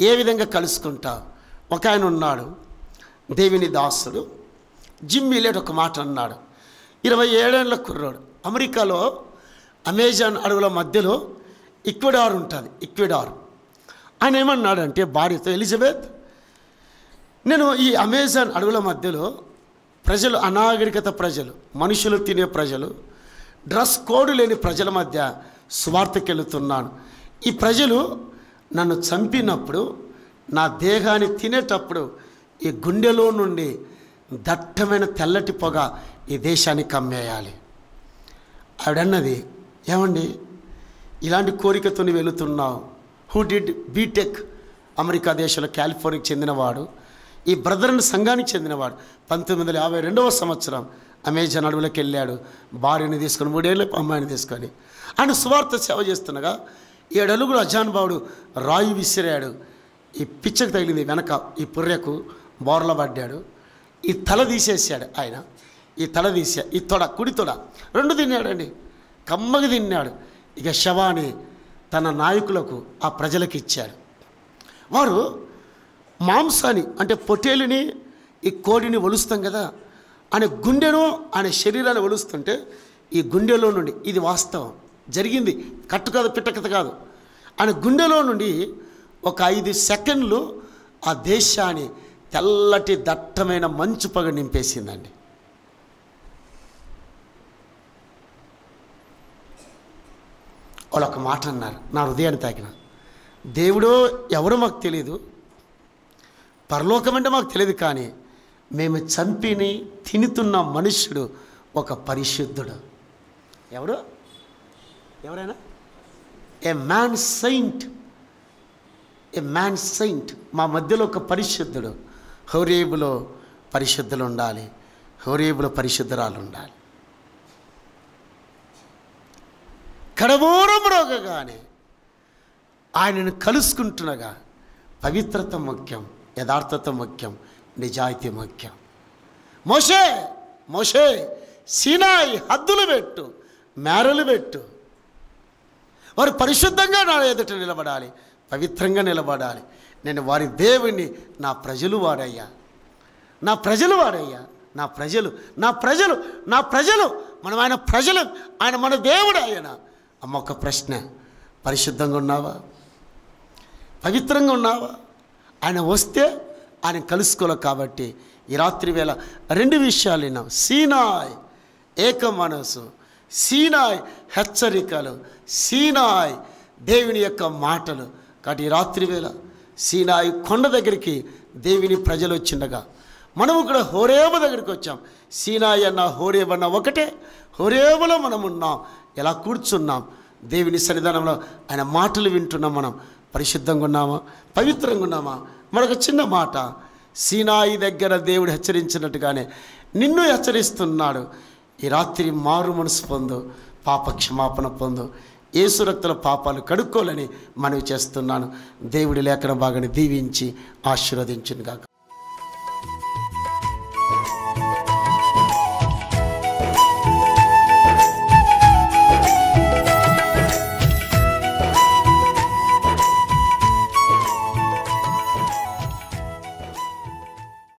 S1: ఏ విధంగా కలుసుకుంటావు. ఒక ఆయన ఉన్నాడు, దేవుని దాసుడు, జిమ్ మిల్లెట్ ఒక మాట అన్నాడు. 27 ఏళ్ల కుర్రాడు. అమెరికాలో అమెజాన్ అడవుల మధ్యలో ఈక్వెడార్ ఉంటుంది. ఈక్వెడార్. ఆయన ఏమన్నాడంటే భార్యతో, ఎలిజబెత్, నేను ఈ అమెజాన్ అడవుల మధ్యలో ప్రజలు, అనాగరికత ప్రజలు, మనుషులు తినే ప్రజలు, డ్రెస్ కోడ్ లేని ప్రజల మధ్య సువార్తకి వెళుతున్నాను. ఈ ప్రజలు నన్ను చంపినప్పుడు, నా దేహాన్ని తినేటప్పుడు ఈ గుండెలో నుండి దట్టమైన తెల్లటి పొగ ఈ దేశానికి కమ్మేయాలి. ఆవిడన్నది, ఏమండి ఇలాంటి కోరికతో వెళుతున్నావు? హూ డిడ్ బీటెక్, అమెరికా దేశంలో కాలిఫోర్నియాకి చెందినవాడు, ఈ బ్రదర్ని సంఘానికి చెందినవాడు. 1952వ సంవత్సరం అమెజాన్ అడవులకు వెళ్ళాడు. భార్యని తీసుకొని, 3 ఏళ్ళ అమ్మాయిని తీసుకొని ఆయన సువార్త సేవ చేస్తుండగా 7 అడుగులు అజానుబావుడు రాయి విసిరాడు. ఈ పిచ్చకు తగిలింది వెనక, ఈ పుర్రెకు బోర్ల పడ్డాడు. ఈ తల తీసేసాడు ఆయన. ఈ తల తీసా, ఈ తొడ, కుడి తొడ 2 తిన్నాడండి. కమ్మగా తిన్నాడు. ఇక శవాన్ని తన నాయకులకు, ఆ ప్రజలకు ఇచ్చాడు. వారు మాంసాన్ని, అంటే పొట్టేలుని, ఈ కోడిని ఒలుస్తాం కదా, ఆయన గుండెను, ఆయన శరీరాన్ని ఒలుస్తుంటే ఈ గుండెలో నుండి, ఇది వాస్తవం జరిగింది, కట్టు కాదు, పిట్టకథ కాదు, ఆయన గుండెలో నుండి ఒక 5 సెకండ్లు ఆ దేశాన్ని తెల్లటి దట్టమైన మంచు పొగ నింపేసిందండి. వాళ్ళు ఒక మాట అన్నారు, నా హృదయాన్ని తాకిన. దేవుడో ఎవరో మాకు తెలియదు, పరలోకం అంటే మాకు తెలియదు, కానీ మేము చంపిని తినుతున్న మనుష్యుడు ఒక పరిశుద్ధుడు. ఎవరైనా ఏ మ్యాన్ సెయింట్. మా మధ్యలో ఒక పరిశుద్ధుడు. హోరేబులో పరిశుద్ధులు ఉండాలి, హోరేబులో పరిశుద్ధురాలు ఉండాలి. కడబోరం రోగగానే ఆయనను కలుసుకుంటున్నగా పవిత్రత ముఖ్యం, యథార్థత ముఖ్యం, నిజాయితీ ముఖ్యం. మోషే సీనాయి హద్దులు పెట్టు, మేరలు పెట్టు. వారు పరిశుద్ధంగా నా ఎదుట నిలబడాలి, పవిత్రంగా నిలబడాలి. నేను వారి దేవుని, నా ప్రజలు వారయ్యా, నా ప్రజలు మనం ఆయన ప్రజలు, ఆయన మన దేవుడు. ఆయన అమ్మ ఒక ప్రశ్న, పరిశుద్ధంగా ఉన్నావా, పవిత్రంగా ఉన్నావా? ఆయన వస్తే ఆయన కలుసుకోవాలి. కాబట్టి ఈ రాత్రి వేళ 2 విషయాలు విన్నాం. సీనాయ్ ఏక మనసు, సీనాయ్ హెచ్చరికలు, సీనాయ్ దేవుని యొక్క మాటలు. కాబట్టి ఈ రాత్రి వేళ సీనాయ్ కొండ దగ్గరికి దేవుని ప్రజలు వచ్చిండగా మనము కూడా హోరేబు దగ్గరికి వచ్చాం. సీనాయ్ అన్న హోరేబు అన్న ఒకటే. హోరేబులో మనం ఉన్నాం. ఎలా కూర్చున్నాం దేవుని సన్నిధానంలో, ఆయన మాటలు వింటున్నాం. మనం పరిశుద్ధంగా ఉన్నామా, పవిత్రంగా ఉన్నామా? మరొక చిన్న మాట, సీనాయి దగ్గర దేవుడు హెచ్చరించినట్టుగానే నిన్ను హెచ్చరిస్తున్నాడు. ఈ రాత్రి మారు మనసు పొందు, పాప క్షమాపణ పొందు, యేసు రక్తుల పాపాలు కడుక్కోవాలని మనవి చేస్తున్నాను. దేవుడి లేఖన భాగాన్ని దీవించి ఆశీర్వదించును గాక.